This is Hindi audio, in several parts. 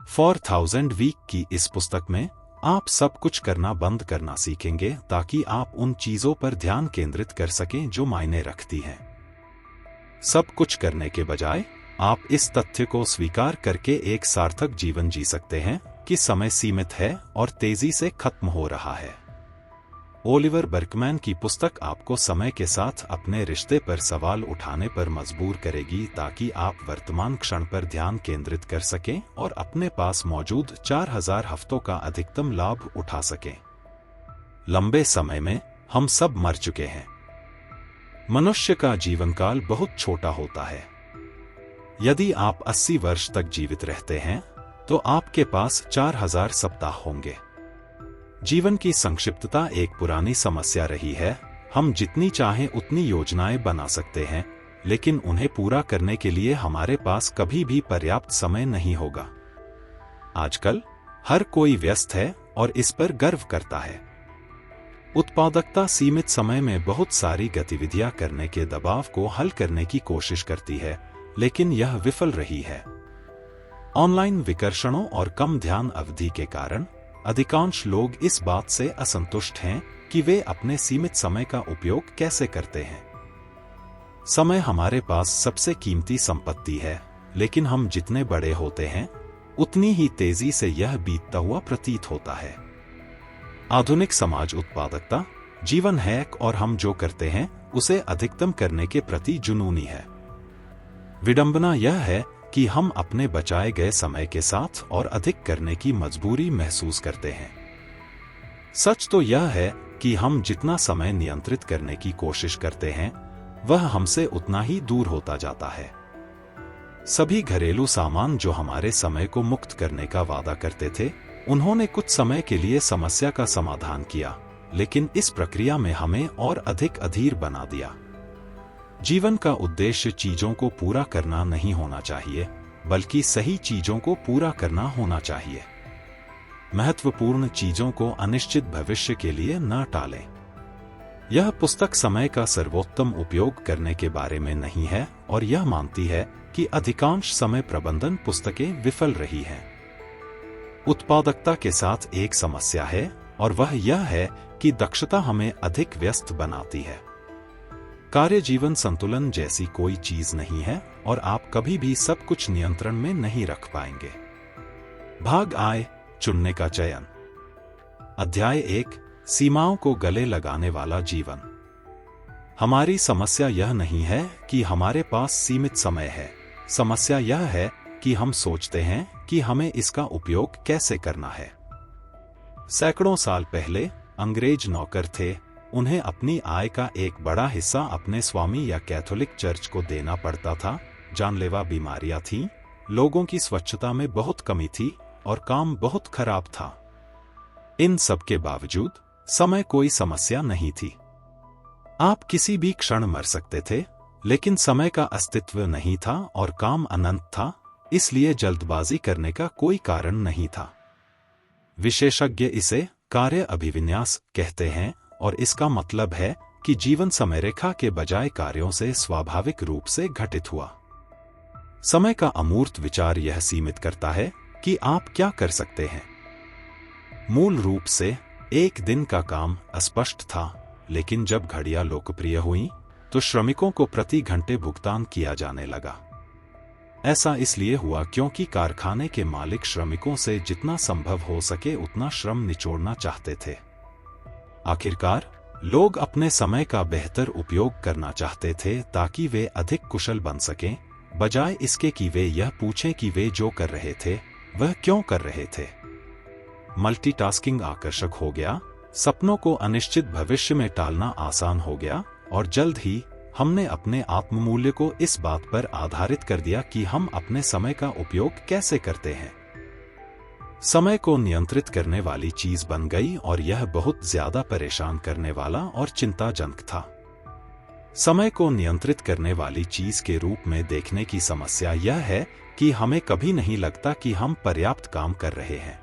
4000 वीक की इस पुस्तक में आप सब कुछ करना बंद करना सीखेंगे ताकि आप उन चीजों पर ध्यान केंद्रित कर सकें जो मायने रखती हैं। सब कुछ करने के बजाय आप इस तथ्य को स्वीकार करके एक सार्थक जीवन जी सकते हैं कि समय सीमित है और तेजी से खत्म हो रहा है। ओलिवर बर्कमैन की पुस्तक आपको समय के साथ अपने रिश्ते पर सवाल उठाने पर मजबूर करेगी ताकि आप वर्तमान क्षण पर ध्यान केंद्रित कर सकें और अपने पास मौजूद 4000 हफ्तों का अधिकतम लाभ उठा सकें। लंबे समय में हम सब मर चुके हैं। मनुष्य का जीवनकाल बहुत छोटा होता है। यदि आप 80 वर्ष तक जीवित रहते हैं तो आपके पास 4000 सप्ताह होंगे। जीवन की संक्षिप्तता एक पुरानी समस्या रही है। हम जितनी चाहें उतनी योजनाएं बना सकते हैं, लेकिन उन्हें पूरा करने के लिए हमारे पास कभी भी पर्याप्त समय नहीं होगा। आजकल हर कोई व्यस्त है और इस पर गर्व करता है। उत्पादकता सीमित समय में बहुत सारी गतिविधियां करने के दबाव को हल करने की कोशिश करती है, लेकिन यह विफल रही है। ऑनलाइन विकर्षणों और कम ध्यान अवधि के कारण अधिकांश लोग इस बात से असंतुष्ट हैं कि वे अपने सीमित समय का उपयोग कैसे करते हैं। समय हमारे पास सबसे कीमती संपत्ति है, लेकिन हम जितने बड़े होते हैं उतनी ही तेजी से यह बीतता हुआ प्रतीत होता है। आधुनिक समाज उत्पादकता, जीवन हैक और हम जो करते हैं उसे अधिकतम करने के प्रति जुनूनी है। विडंबना यह है कि हम अपने बचाए गए समय के साथ और अधिक करने की मजबूरी महसूस करते हैं। सच तो यह है कि हम जितना समय नियंत्रित करने की कोशिश करते हैं वह हमसे उतना ही दूर होता जाता है। सभी घरेलू सामान जो हमारे समय को मुक्त करने का वादा करते थे, उन्होंने कुछ समय के लिए समस्या का समाधान किया, लेकिन इस प्रक्रिया में हमें और अधिक अधीर बना दिया। जीवन का उद्देश्य चीजों को पूरा करना नहीं होना चाहिए, बल्कि सही चीजों को पूरा करना होना चाहिए। महत्वपूर्ण चीजों को अनिश्चित भविष्य के लिए न टालें। यह पुस्तक समय का सर्वोत्तम उपयोग करने के बारे में नहीं है और यह मानती है कि अधिकांश समय प्रबंधन पुस्तकें विफल रही हैं। उत्पादकता के साथ एक समस्या है और वह यह है कि दक्षता हमें अधिक व्यस्त बनाती है। कार्य जीवन संतुलन जैसी कोई चीज नहीं है और आप कभी भी सब कुछ नियंत्रण में नहीं रख पाएंगे। भाग आय चुनने का चयन। अध्याय 1, सीमाओं को गले लगाने वाला जीवन। हमारी समस्या यह नहीं है कि हमारे पास सीमित समय है। समस्या यह है कि हम सोचते हैं कि हमें इसका उपयोग कैसे करना है। सैकड़ों साल पहले अंग्रेज नौकर थे। उन्हें अपनी आय का एक बड़ा हिस्सा अपने स्वामी या कैथोलिक चर्च को देना पड़ता था। जानलेवा बीमारियां थीं, लोगों की स्वच्छता में बहुत कमी थी और काम बहुत खराब था। इन सब के बावजूद समय कोई समस्या नहीं थी। आप किसी भी क्षण मर सकते थे, लेकिन समय का अस्तित्व नहीं था और काम अनंत था, इसलिए जल्दबाजी करने का कोई कारण नहीं था। विशेषज्ञ इसे कार्य अभिविन्यास कहते हैं और इसका मतलब है कि जीवन समयरेखा के बजाय कार्यों से स्वाभाविक रूप से घटित हुआ। समय का अमूर्त विचार यह सीमित करता है कि आप क्या कर सकते हैं। मूल रूप से एक दिन का काम अस्पष्ट था, लेकिन जब घड़ियां लोकप्रिय हुईं, तो श्रमिकों को प्रति घंटे भुगतान किया जाने लगा। ऐसा इसलिए हुआ क्योंकि कारखाने के मालिक श्रमिकों से जितना संभव हो सके उतना श्रम निचोड़ना चाहते थे। आखिरकार लोग अपने समय का बेहतर उपयोग करना चाहते थे ताकि वे अधिक कुशल बन सकें, बजाय इसके कि वे यह पूछें कि वे जो कर रहे थे वह क्यों कर रहे थे। मल्टीटास्किंग आकर्षक हो गया, सपनों को अनिश्चित भविष्य में टालना आसान हो गया और जल्द ही हमने अपने आत्ममूल्य को इस बात पर आधारित कर दिया कि हम अपने समय का उपयोग कैसे करते हैं। समय को नियंत्रित करने वाली चीज बन गई और यह बहुत ज्यादा परेशान करने वाला और चिंताजनक था। समय को नियंत्रित करने वाली चीज के रूप में देखने की समस्या यह है कि हमें कभी नहीं लगता कि हम पर्याप्त काम कर रहे हैं।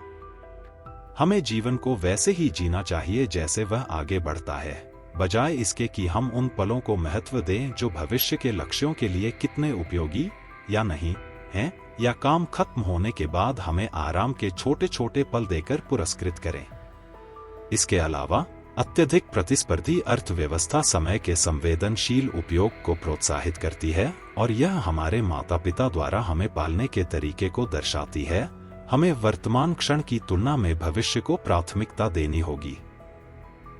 हमें जीवन को वैसे ही जीना चाहिए जैसे वह आगे बढ़ता है, बजाय इसके कि हम उन पलों को महत्व दें जो भविष्य के लक्ष्यों के लिए कितने उपयोगी या नहीं हैं। या काम खत्म होने के बाद हमें आराम के छोटे छोटे पल देकर पुरस्कृत करें। इसके अलावा अत्यधिक प्रतिस्पर्धी अर्थव्यवस्था समय के संवेदनशील उपयोग को प्रोत्साहित करती है और यह हमारे माता पिता द्वारा हमें पालने के तरीके को दर्शाती है। हमें वर्तमान क्षण की तुलना में भविष्य को प्राथमिकता देनी होगी।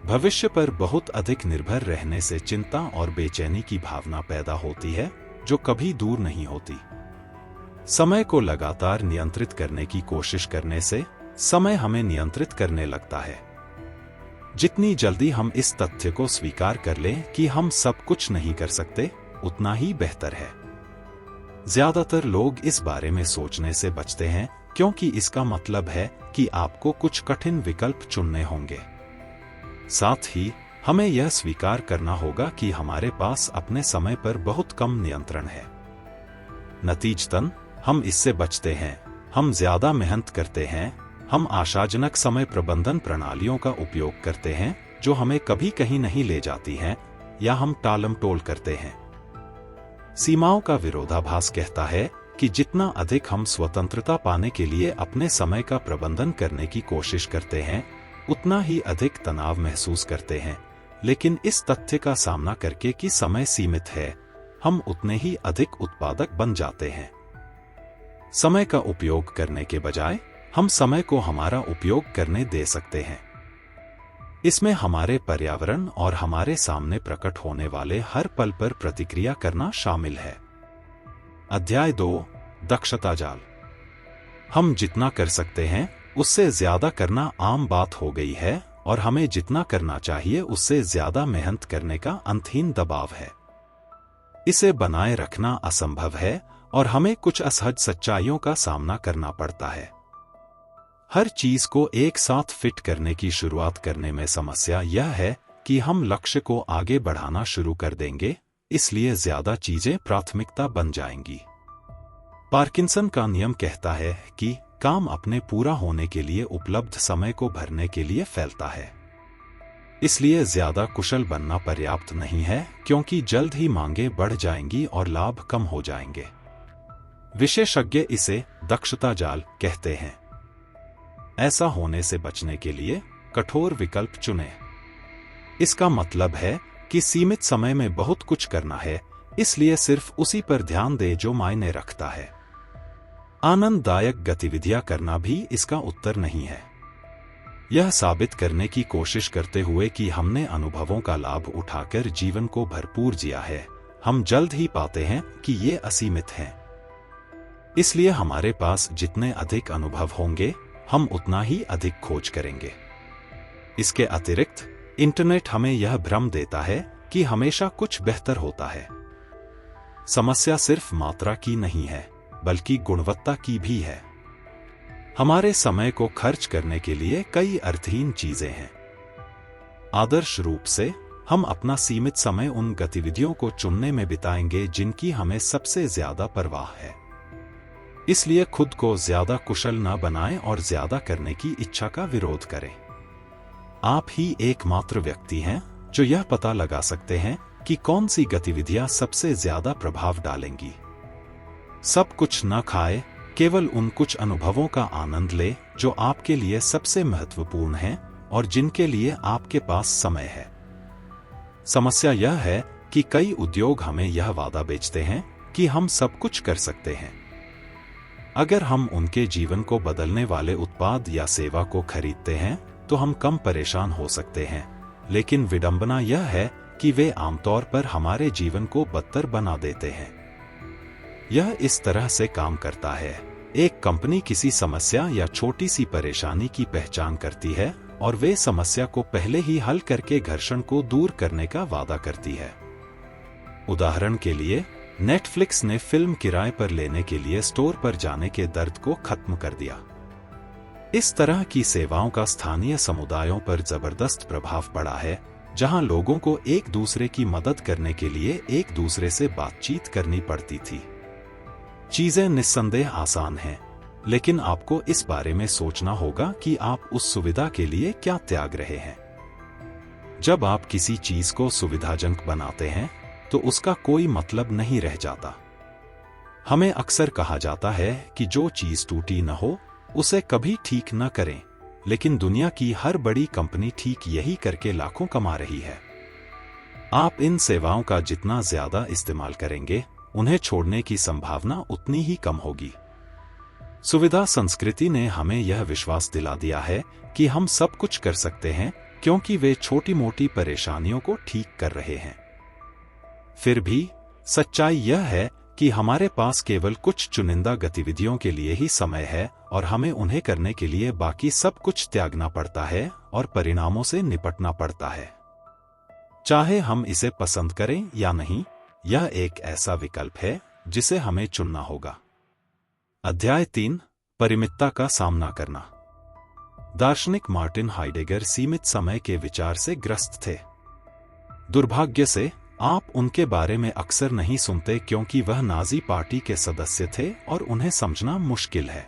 भविष्य पर बहुत अधिक निर्भर रहने से चिंता और बेचैनी की भावना पैदा होती है जो कभी दूर नहीं होती। समय को लगातार नियंत्रित करने की कोशिश करने से समय हमें नियंत्रित करने लगता है। जितनी जल्दी हम इस तथ्य को स्वीकार कर लें कि हम सब कुछ नहीं कर सकते, उतना ही बेहतर है। ज्यादातर लोग इस बारे में सोचने से बचते हैं क्योंकि इसका मतलब है कि आपको कुछ कठिन विकल्प चुनने होंगे। साथ ही हमें यह स्वीकार करना होगा कि हमारे पास अपने समय पर बहुत कम नियंत्रण है। नतीजतन हम इससे बचते हैं, हम ज्यादा मेहनत करते हैं, हम आशाजनक समय प्रबंधन प्रणालियों का उपयोग करते हैं जो हमें कभी कहीं नहीं ले जाती हैं, या हम टालमटोल करते हैं। सीमाओं का विरोधाभास कहता है कि जितना अधिक हम स्वतंत्रता पाने के लिए अपने समय का प्रबंधन करने की कोशिश करते हैं, उतना ही अधिक तनाव महसूस करते हैं। लेकिन इस तथ्य का सामना करके कि समय सीमित है, हम उतने ही अधिक उत्पादक बन जाते हैं। समय का उपयोग करने के बजाय हम समय को हमारा उपयोग करने दे सकते हैं। इसमें हमारे पर्यावरण और हमारे सामने प्रकट होने वाले हर पल पर प्रतिक्रिया करना शामिल है। अध्याय 2, दक्षता जाल। हम जितना कर सकते हैं उससे ज्यादा करना आम बात हो गई है और हमें जितना करना चाहिए उससे ज्यादा मेहनत करने का अंतहीन दबाव है। इसे बनाए रखना असंभव है और हमें कुछ असहज सच्चाइयों का सामना करना पड़ता है। हर चीज को एक साथ फिट करने की शुरुआत करने में समस्या यह है कि हम लक्ष्य को आगे बढ़ाना शुरू कर देंगे, इसलिए ज्यादा चीजें प्राथमिकता बन जाएंगी। पार्किंसन का नियम कहता है कि काम अपने पूरा होने के लिए उपलब्ध समय को भरने के लिए फैलता है। इसलिए ज्यादा कुशल बनना पर्याप्त नहीं है क्योंकि जल्द ही मांगें बढ़ जाएंगी और लाभ कम हो जाएंगे। विशेषज्ञ इसे दक्षता जाल कहते हैं। ऐसा होने से बचने के लिए कठोर विकल्प चुनें। इसका मतलब है कि सीमित समय में बहुत कुछ करना है, इसलिए सिर्फ उसी पर ध्यान दें जो मायने रखता है। आनंददायक गतिविधियां करना भी इसका उत्तर नहीं है। यह साबित करने की कोशिश करते हुए कि हमने अनुभवों का लाभ उठाकर जीवन को भरपूर जिया है, हम जल्द ही पाते हैं कि ये असीमित हैं। इसलिए हमारे पास जितने अधिक अनुभव होंगे, हम उतना ही अधिक खोज करेंगे। इसके अतिरिक्त इंटरनेट हमें यह भ्रम देता है कि हमेशा कुछ बेहतर होता है। समस्या सिर्फ मात्रा की नहीं है, बल्कि गुणवत्ता की भी है। हमारे समय को खर्च करने के लिए कई अर्थहीन चीजें हैं। आदर्श रूप से हम अपना सीमित समय उन गतिविधियों को चुनने में बिताएंगे जिनकी हमें सबसे ज्यादा परवाह है। इसलिए खुद को ज्यादा कुशल न बनाएं और ज्यादा करने की इच्छा का विरोध करें। आप ही एकमात्र व्यक्ति हैं जो यह पता लगा सकते हैं कि कौन सी गतिविधियां सबसे ज्यादा प्रभाव डालेंगी। सब कुछ न खाए, केवल उन कुछ अनुभवों का आनंद ले जो आपके लिए सबसे महत्वपूर्ण हैं और जिनके लिए आपके पास समय है। समस्या यह है कि कई उद्योग हमें यह वादा बेचते हैं कि हम सब कुछ कर सकते हैं। अगर हम उनके जीवन को बदलने वाले उत्पाद या सेवा को खरीदते हैं तो हम कम परेशान हो सकते हैं, लेकिन विडंबना यह है कि वे आमतौर पर हमारे जीवन को बदतर बना देते हैं। यह इस तरह से काम करता है। एक कंपनी किसी समस्या या छोटी सी परेशानी की पहचान करती है और वे समस्या को पहले ही हल करके घर्षण को दूर करने का वादा करती है। उदाहरण के लिए, नेटफ्लिक्स ने फिल्म किराए पर लेने के लिए स्टोर पर जाने के दर्द को खत्म कर दिया। इस तरह की सेवाओं का स्थानीय समुदायों पर जबरदस्त प्रभाव पड़ा है, जहां लोगों को एक दूसरे की मदद करने के लिए एक दूसरे से बातचीत करनी पड़ती थी। चीजें निस्संदेह आसान हैं, लेकिन आपको इस बारे में सोचना होगा कि आप उस सुविधा के लिए क्या त्याग रहे हैं। जब आप किसी चीज को सुविधाजनक बनाते हैं तो उसका कोई मतलब नहीं रह जाता। हमें अक्सर कहा जाता है कि जो चीज टूटी न हो उसे कभी ठीक न करें, लेकिन दुनिया की हर बड़ी कंपनी ठीक यही करके लाखों कमा रही है। आप इन सेवाओं का जितना ज्यादा इस्तेमाल करेंगे, उन्हें छोड़ने की संभावना उतनी ही कम होगी। सुविधा संस्कृति ने हमें यह विश्वास दिला दिया है कि हम सब कुछ कर सकते हैं क्योंकि वे छोटी मोटी परेशानियों को ठीक कर रहे हैं। फिर भी सच्चाई यह है कि हमारे पास केवल कुछ चुनिंदा गतिविधियों के लिए ही समय है और हमें उन्हें करने के लिए बाकी सब कुछ त्यागना पड़ता है और परिणामों से निपटना पड़ता है। चाहे हम इसे पसंद करें या नहीं, यह एक ऐसा विकल्प है जिसे हमें चुनना होगा। अध्याय 3, परिमितता का सामना करना। दार्शनिक मार्टिन हाइडेगर सीमित समय के विचार से ग्रस्त थे। दुर्भाग्य से आप उनके बारे में अक्सर नहीं सुनते क्योंकि वह नाजी पार्टी के सदस्य थे और उन्हें समझना मुश्किल है।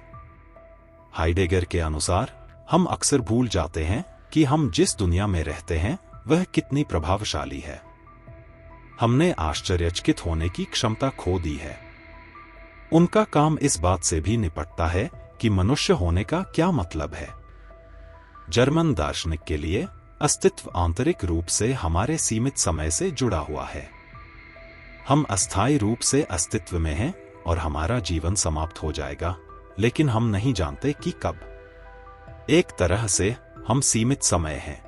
हाइडेगर के अनुसार हम अक्सर भूल जाते हैं कि हम जिस दुनिया में रहते हैं वह कितनी प्रभावशाली है। हमने आश्चर्यचकित होने की क्षमता खो दी है। उनका काम इस बात से भी निपटता है कि मनुष्य होने का क्या मतलब है। जर्मन दार्शनिक के लिए अस्तित्व आंतरिक रूप से हमारे सीमित समय से जुड़ा हुआ है। हम अस्थायी रूप से अस्तित्व में हैं और हमारा जीवन समाप्त हो जाएगा, लेकिन हम नहीं जानते कि कब। एक तरह से हम सीमित समय हैं।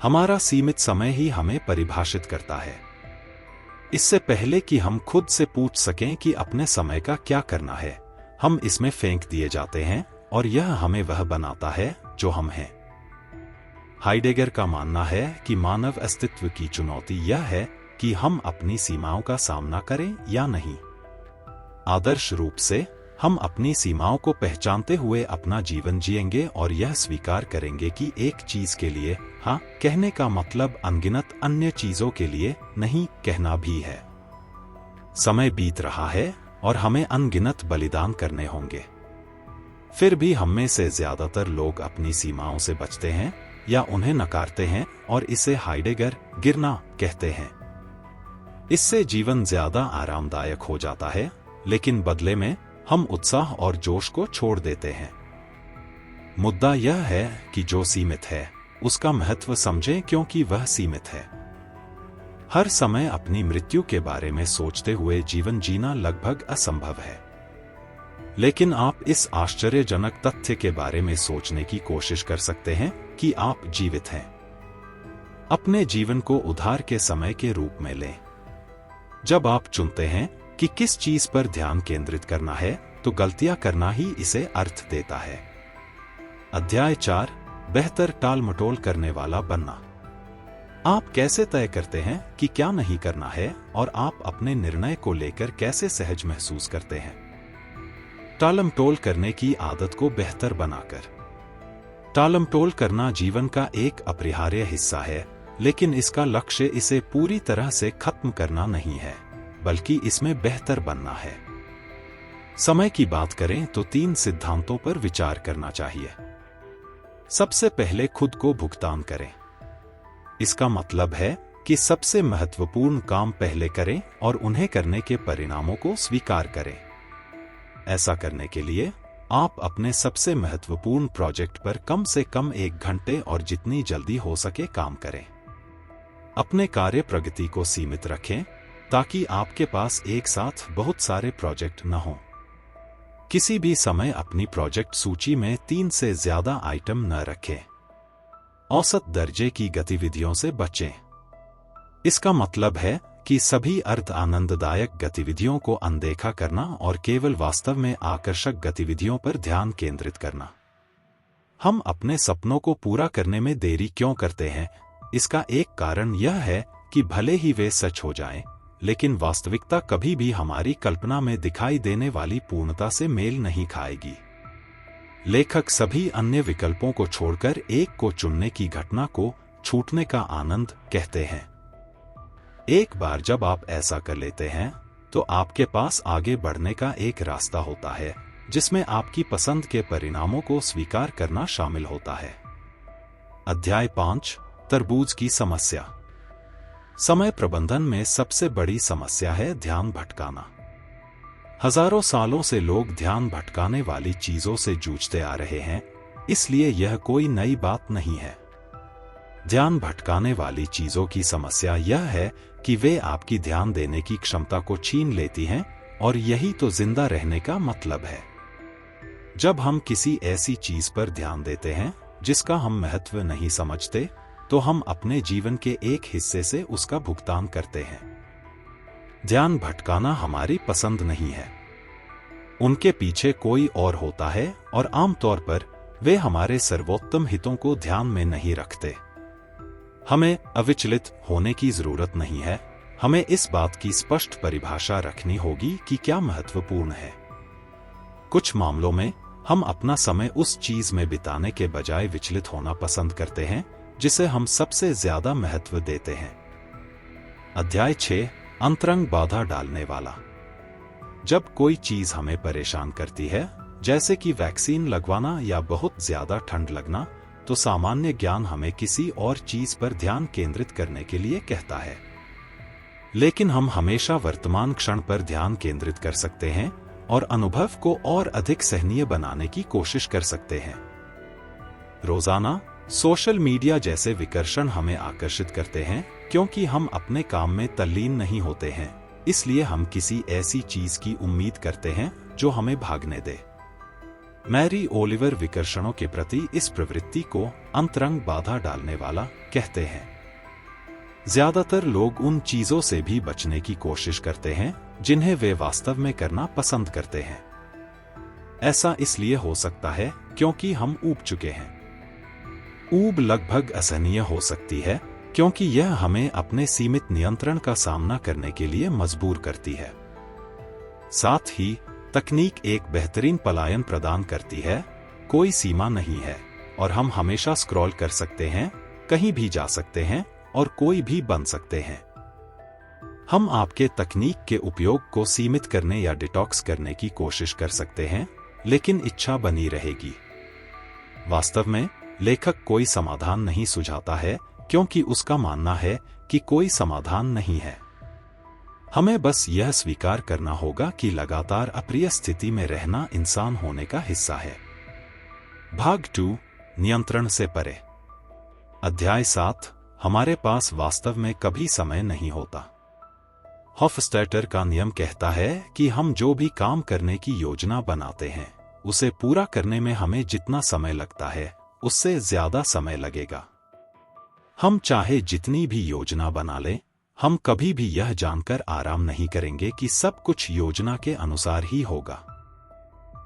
हमारा सीमित समय ही हमें परिभाषित करता है। इससे पहले कि हम खुद से पूछ सकें कि अपने समय का क्या करना है, हम इसमें फेंक दिए जाते हैं और यह हमें वह बनाता है जो हम हैं। हाइडेगर का मानना है कि मानव अस्तित्व की चुनौती यह है कि हम अपनी सीमाओं का सामना करें या नहीं। आदर्श रूप से हम अपनी सीमाओं को पहचानते हुए अपना जीवन जिएंगे और यह स्वीकार करेंगे कि एक चीज के लिए हाँ कहने का मतलब अनगिनत अन्य चीजों के लिए नहीं कहना भी है। समय बीत रहा है और हमें अनगिनत बलिदान करने होंगे। फिर भी हम में से ज्यादातर लोग अपनी सीमाओं से बचते हैं या उन्हें नकारते हैं और इसे हाइडेगर गिरना कहते हैं। इससे जीवन ज्यादा आरामदायक हो जाता है, लेकिन बदले में हम उत्साह और जोश को छोड़ देते हैं। मुद्दा यह है कि जो सीमित है उसका महत्व समझें क्योंकि वह सीमित है। हर समय अपनी मृत्यु के बारे में सोचते हुए जीवन जीना लगभग असंभव है। लेकिन आप इस आश्चर्यजनक तथ्य के बारे में सोचने की कोशिश कर सकते हैं कि आप जीवित हैं। अपने जीवन को उधार के समय के रूप में लें। जब आप चुनते हैं कि किस चीज पर ध्यान केंद्रित करना है, तो गलतियां करना ही इसे अर्थ देता है। अध्याय 4, बेहतर टाल-मटोल करने वाला बनना। आप कैसे तय करते हैं कि क्या नहीं करना है और आप अपने निर्णय को लेकर कैसे सहज महसूस करते हैं? टालमटोल करने की आदत को बेहतर बनाकर। टालमटोल करना जीवन का एक अपरिहार्य हिस्सा है, लेकिन इसका लक्ष्य इसे पूरी तरह से खत्म करना नहीं है, बल्कि इसमें बेहतर बनना है। समय की बात करें तो 3 सिद्धांतों पर विचार करना चाहिए। सबसे पहले खुद को भुगतान करें। इसका मतलब है कि सबसे महत्वपूर्ण काम पहले करें और उन्हें करने के परिणामों को स्वीकार करें। ऐसा करने के लिए आप अपने सबसे महत्वपूर्ण प्रोजेक्ट पर कम से कम 1 घंटे और जितनी जल्दी हो सके काम करें। अपने कार्य प्रगति को सीमित रखें ताकि आपके पास एक साथ बहुत सारे प्रोजेक्ट न हों। किसी भी समय अपनी प्रोजेक्ट सूची में 3 से ज्यादा आइटम न रखें। औसत दर्जे की गतिविधियों से बचें। इसका मतलब है कि सभी अर्ध आनंददायक गतिविधियों को अनदेखा करना और केवल वास्तव में आकर्षक गतिविधियों पर ध्यान केंद्रित करना। हम अपने सपनों को पूरा करने में देरी क्यों करते हैं? इसका एक कारण यह है कि भले ही वे सच हो जाएं, लेकिन वास्तविकता कभी भी हमारी कल्पना में दिखाई देने वाली पूर्णता से मेल नहीं खाएगी। लेखक सभी अन्य विकल्पों को छोड़कर एक को चुनने की घटना को छूटने का आनंद कहते हैं। एक बार जब आप ऐसा कर लेते हैं, तो आपके पास आगे बढ़ने का एक रास्ता होता है, जिसमें आपकी पसंद के परिणामों को स्वीकार करना शामिल होता है। अध्याय 5, तरबूज की समस्या। समय प्रबंधन में सबसे बड़ी समस्या है ध्यान भटकाना। हजारों सालों से लोग ध्यान भटकाने वाली चीजों से जूझते आ रहे हैं, इसलिए यह कोई नई बात नहीं है। ध्यान भटकाने वाली चीजों की समस्या यह है कि वे आपकी ध्यान देने की क्षमता को छीन लेती हैं, और यही तो जिंदा रहने का मतलब है। जब हम किसी ऐसी चीज पर ध्यान देते हैं जिसका हम महत्व नहीं समझते, तो हम अपने जीवन के एक हिस्से से उसका भुगतान करते हैं। ध्यान भटकाना हमारी पसंद नहीं है। उनके पीछे कोई और होता है, और आमतौर पर वे हमारे सर्वोत्तम हितों को ध्यान में नहीं रखते। हमें अविचलित होने की जरूरत नहीं है। हमें इस बात की स्पष्ट परिभाषा रखनी होगी कि क्या महत्वपूर्ण है। कुछ मामलों में हम अपना समय उस चीज में बिताने के बजाय विचलित होना पसंद करते हैं जिसे हम सबसे ज्यादा महत्व देते हैं। अध्याय 6, अंतरंग बाधा डालने वाला। जब कोई चीज हमें परेशान करती है, जैसे कि वैक्सीन लगवाना या बहुत ज्यादा ठंड लगना, तो सामान्य ज्ञान हमें किसी और चीज पर ध्यान केंद्रित करने के लिए कहता है। लेकिन हम हमेशा वर्तमान क्षण पर ध्यान केंद्रित कर सकते हैं और अनुभव को और अधिक सहनीय बनाने की कोशिश कर सकते हैं। रोजाना सोशल मीडिया जैसे विकर्षण हमें आकर्षित करते हैं क्योंकि हम अपने काम में तल्लीन नहीं होते हैं, इसलिए हम किसी ऐसी चीज की उम्मीद करते हैं जो हमें भागने दे। मैरी ओलिवर विकर्षणों के प्रति इस प्रवृत्ति को अंतरंग बाधा डालने वाला कहते हैं। ज्यादातर लोग उन चीजों से भी बचने की कोशिश करते हैं जिन्हें वे वास्तव में करना पसंद करते हैं। ऐसा इसलिए हो सकता है क्योंकि हम ऊब चुके हैं। ऊब लगभग असहनीय हो सकती है क्योंकि यह हमें अपने सीमित नियंत्रण का सामना करने के लिए मजबूर करती है। साथ ही तकनीक एक बेहतरीन पलायन प्रदान करती है। कोई सीमा नहीं है और हम हमेशा स्क्रॉल कर सकते हैं, कहीं भी जा सकते हैं और कोई भी बन सकते हैं। हम आपके तकनीक के उपयोग को सीमित करने या डिटॉक्स करने की कोशिश कर सकते हैं, लेकिन इच्छा बनी रहेगी। वास्तव में लेखक कोई समाधान नहीं सुझाता है क्योंकि उसका मानना है कि कोई समाधान नहीं है। हमें बस यह स्वीकार करना होगा कि लगातार अप्रिय स्थिति में रहना इंसान होने का हिस्सा है। भाग 2, नियंत्रण से परे। अध्याय 7, हमारे पास वास्तव में कभी समय नहीं होता। हॉफस्टैटर का नियम कहता है कि हम जो भी काम करने की योजना बनाते हैं, उसे पूरा करने में हमें जितना समय लगता है, उससे ज्यादा समय लगेगा। हम चाहे जितनी भी योजना बना लें, हम कभी भी यह जानकर आराम नहीं करेंगे कि सब कुछ योजना के अनुसार ही होगा।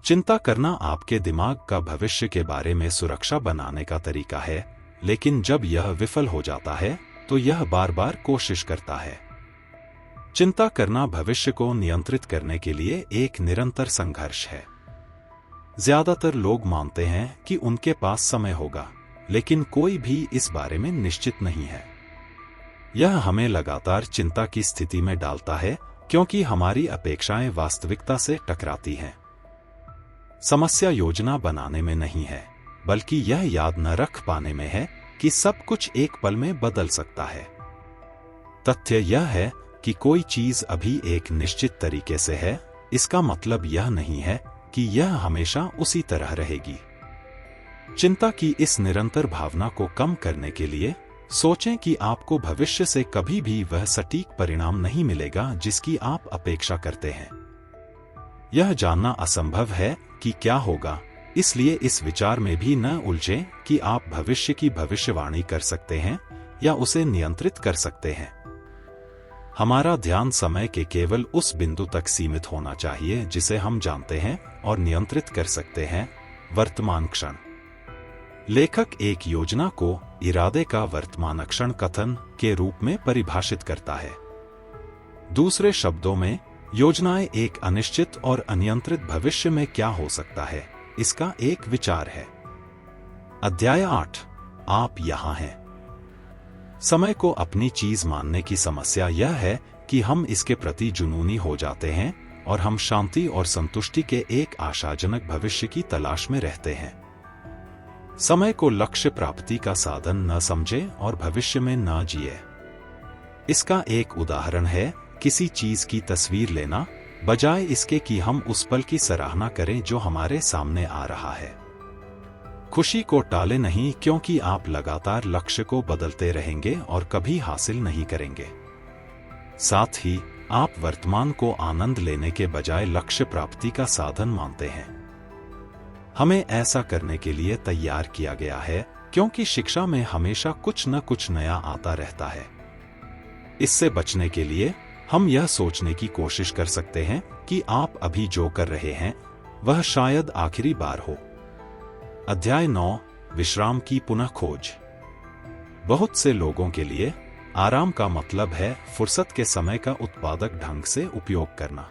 चिंता करना आपके दिमाग का भविष्य के बारे में सुरक्षा बनाने का तरीका है, लेकिन जब यह विफल हो जाता है तो यह बार बार कोशिश करता है। चिंता करना भविष्य को नियंत्रित करने के लिए एक निरंतर संघर्ष है। ज्यादातर लोग मानते हैं कि उनके पास समय होगा, लेकिन कोई भी इस बारे में निश्चित नहीं है। यह हमें लगातार चिंता की स्थिति में डालता है क्योंकि हमारी अपेक्षाएं वास्तविकता से टकराती हैं। समस्या योजना बनाने में नहीं है, बल्कि यह याद न रख पाने में है कि सब कुछ एक पल में बदल सकता है। तथ्य यह है कि कोई चीज अभी एक निश्चित तरीके से है, इसका मतलब यह नहीं है कि यह हमेशा उसी तरह रहेगी। चिंता की इस निरंतर भावना को कम करने के लिए सोचें कि आपको भविष्य से कभी भी वह सटीक परिणाम नहीं मिलेगा जिसकी आप अपेक्षा करते हैं। यह जानना असंभव है कि क्या होगा, इसलिए इस विचार में भी न उलझें कि आप भविष्य की भविष्यवाणी कर सकते हैं या उसे नियंत्रित कर सकते हैं। हमारा ध्यान समय के केवल उस बिंदु तक सीमित होना चाहिए जिसे हम जानते हैं और नियंत्रित कर सकते हैं, वर्तमान क्षण। लेखक एक योजना को इरादे का वर्तमान क्षण कथन के रूप में परिभाषित करता है। दूसरे शब्दों में, योजनाएं एक अनिश्चित और अनियंत्रित भविष्य में क्या हो सकता है, इसका एक विचार है। अध्याय 8, आप यहां हैं। समय को अपनी चीज मानने की समस्या यह है कि हम इसके प्रति जुनूनी हो जाते हैं और हम शांति और संतुष्टि के एक आशाजनक भविष्य की तलाश में रहते हैं। समय को लक्ष्य प्राप्ति का साधन न समझें और भविष्य में न जिए। इसका एक उदाहरण है किसी चीज की तस्वीर लेना, बजाय इसके कि हम उस पल की सराहना करें जो हमारे सामने आ रहा है। खुशी को टाले नहीं, क्योंकि आप लगातार लक्ष्य को बदलते रहेंगे और कभी हासिल नहीं करेंगे। साथ ही आप वर्तमान को आनंद लेने के बजाय लक्ष्य प्राप्ति का साधन मानते हैं। हमें ऐसा करने के लिए तैयार किया गया है, क्योंकि शिक्षा में हमेशा कुछ न कुछ नया आता रहता है। इससे बचने के लिए हम यह सोचने की कोशिश कर सकते हैं कि आप अभी जो कर रहे हैं वह शायद आखिरी बार हो। अध्याय 9, विश्राम की पुनः खोज। बहुत से लोगों के लिए आराम का मतलब है फुर्सत के समय का उत्पादक ढंग से उपयोग करना।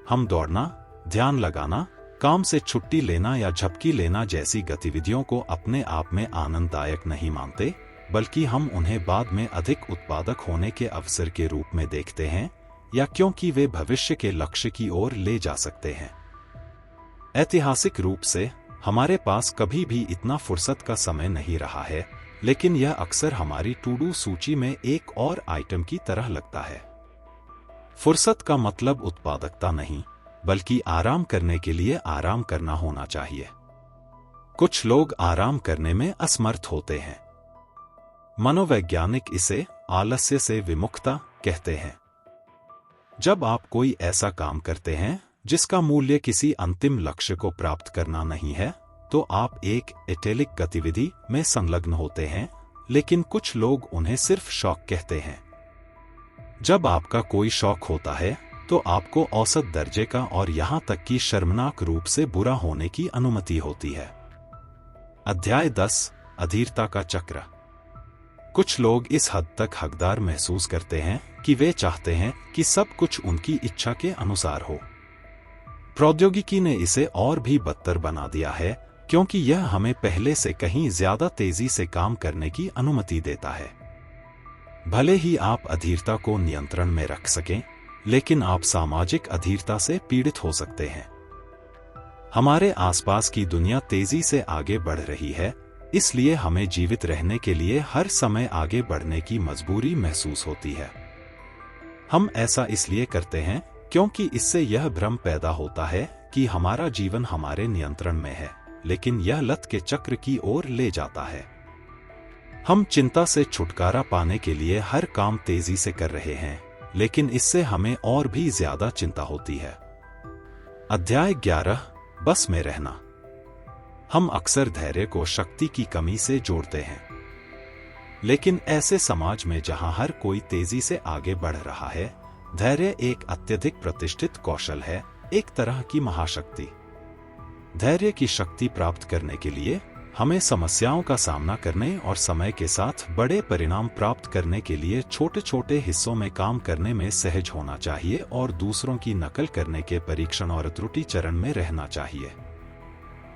हम दौड़ना, ध्यान लगाना, काम से छुट्टी लेना या झपकी लेना जैसी गतिविधियों को अपने आप में आनंददायक नहीं मानते, बल्कि हम उन्हें बाद में अधिक उत्पादक होने के अवसर के रूप में देखते हैं, या क्योंकि वे भविष्य के लक्ष्य की ओर ले जा सकते हैं। ऐतिहासिक रूप से हमारे पास कभी भी इतना फुर्सत का समय नहीं रहा है, लेकिन यह अक्सर हमारी टू डू सूची में एक और आइटम की तरह लगता है। फुर्सत का मतलब उत्पादकता नहीं, बल्कि आराम करने के लिए आराम करना होना चाहिए। कुछ लोग आराम करने में असमर्थ होते हैं। मनोवैज्ञानिक इसे आलस्य से विमुखता कहते हैं। जब आप कोई ऐसा काम करते हैं जिसका मूल्य किसी अंतिम लक्ष्य को प्राप्त करना नहीं है, तो आप एक एटेलिक गतिविधि में संलग्न होते हैं, लेकिन कुछ लोग उन्हें सिर्फ शौक कहते हैं। जब आपका कोई शौक होता है, तो आपको औसत दर्जे का और यहां तक कि शर्मनाक रूप से बुरा होने की अनुमति होती है। अध्याय 10, अधीरता का चक्र। कुछ लोग इस हद तक हकदार महसूस करते हैं कि वे चाहते हैं कि सब कुछ उनकी इच्छा के अनुसार हो। प्रौद्योगिकी ने इसे और भी बदतर बना दिया है, क्योंकि यह हमें पहले से कहीं ज्यादा तेजी से काम करने की अनुमति देता है। भले ही आप अधीरता को नियंत्रण में रख सकें, लेकिन आप सामाजिक अधीरता से पीड़ित हो सकते हैं। हमारे आसपास की दुनिया तेजी से आगे बढ़ रही है, इसलिए हमें जीवित रहने के लिए हर समय आगे बढ़ने की मजबूरी महसूस होती है। हम ऐसा इसलिए करते हैं क्योंकि इससे यह भ्रम पैदा होता है कि हमारा जीवन हमारे नियंत्रण में है, लेकिन यह लत के चक्र की ओर ले जाता है। हम चिंता से छुटकारा पाने के लिए हर काम तेजी से कर रहे हैं, लेकिन इससे हमें और भी ज्यादा चिंता होती है। अध्याय 11, बस में रहना। हम अक्सर धैर्य को शक्ति की कमी से जोड़ते हैं, लेकिन ऐसे समाज में जहां हर कोई तेजी से आगे बढ़ रहा है, धैर्य एक अत्यधिक प्रतिष्ठित कौशल है, एक तरह की महाशक्ति। धैर्य की शक्ति प्राप्त करने के लिए हमें समस्याओं का सामना करने और समय के साथ बड़े परिणाम प्राप्त करने के लिए छोटे छोटे हिस्सों में काम करने में सहज होना चाहिए और दूसरों की नकल करने के परीक्षण और त्रुटि चरण में रहना चाहिए।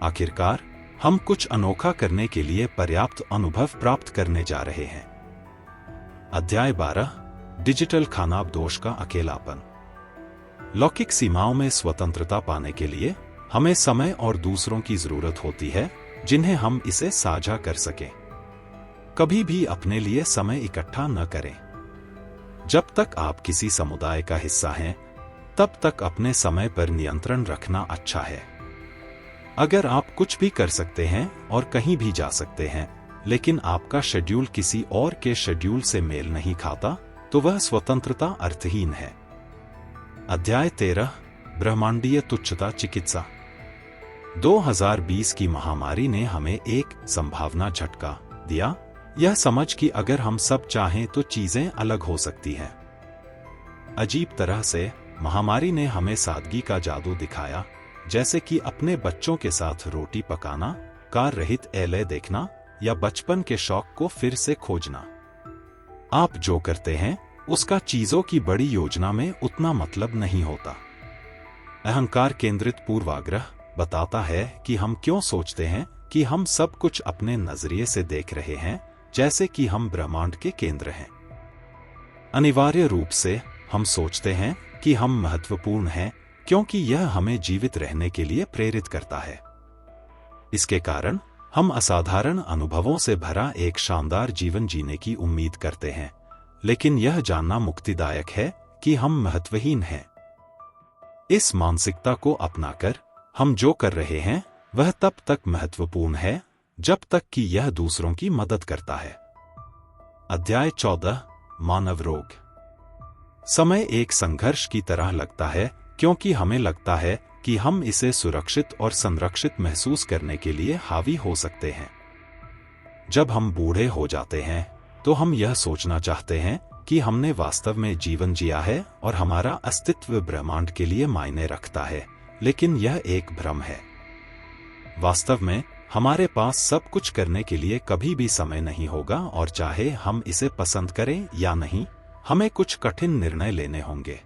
आखिरकार हम कुछ अनोखा करने के लिए पर्याप्त अनुभव प्राप्त करने जा रहे हैं। अध्याय 12, डिजिटल खानाबदोश का अकेलापन। लौकिक सीमाओं में स्वतंत्रता पाने के लिए हमें समय और दूसरों की जरूरत होती है जिन्हें हम इसे साझा कर सकें। कभी भी अपने लिए समय इकट्ठा न करें। जब तक आप किसी समुदाय का हिस्सा हैं, तब तक अपने समय पर नियंत्रण रखना अच्छा है। अगर आप कुछ भी कर सकते हैं और कहीं भी जा सकते हैं, लेकिन आपका शेड्यूल किसी और के शेड्यूल से मेल नहीं खाता, तो वह स्वतंत्रता अर्थहीन है। अध्याय 13, ब्रह्मांडीय तुच्छता चिकित्सा। 2020 की महामारी ने हमें एक संभावना झटका दिया, यह समझ कि अगर हम सब चाहें तो चीजें अलग हो सकती हैं। अजीब तरह से महामारी ने हमें सादगी का जादू दिखाया, जैसे कि अपने बच्चों के साथ रोटी पकाना, कार रहित एलए देखना या बचपन के शौक को फिर से खोजना। आप जो करते हैं उसका चीजों की बड़ी योजना में उतना मतलब नहीं होता। अहंकार केंद्रित पूर्वाग्रह बताता है कि हम क्यों सोचते हैं कि हम सब कुछ अपने नजरिए से देख रहे हैं, जैसे कि हम ब्रह्मांड के केंद्र हैं। अनिवार्य रूप से हम सोचते हैं कि हम महत्वपूर्ण हैं, क्योंकि यह हमें जीवित रहने के लिए प्रेरित करता है। इसके कारण हम असाधारण अनुभवों से भरा एक शानदार जीवन जीने की उम्मीद करते हैं, लेकिन यह जानना मुक्तिदायक है कि हम महत्वहीन हैं। इस मानसिकता को अपनाकर हम जो कर रहे हैं वह तब तक महत्वपूर्ण है जब तक कि यह दूसरों की मदद करता है। अध्याय 14 मानव रोग। समय एक संघर्ष की तरह लगता है क्योंकि हमें लगता है कि हम इसे सुरक्षित और संरक्षित महसूस करने के लिए हावी हो सकते हैं। जब हम बूढ़े हो जाते हैं तो हम यह सोचना चाहते हैं कि हमने वास्तव में जीवन जिया है और हमारा अस्तित्व ब्रह्मांड के लिए मायने रखता है, लेकिन यह एक भ्रम है। वास्तव में हमारे पास सब कुछ करने के लिए कभी भी समय नहीं होगा और चाहे हम इसे पसंद करें या नहीं, हमें कुछ कठिन निर्णय लेने होंगे।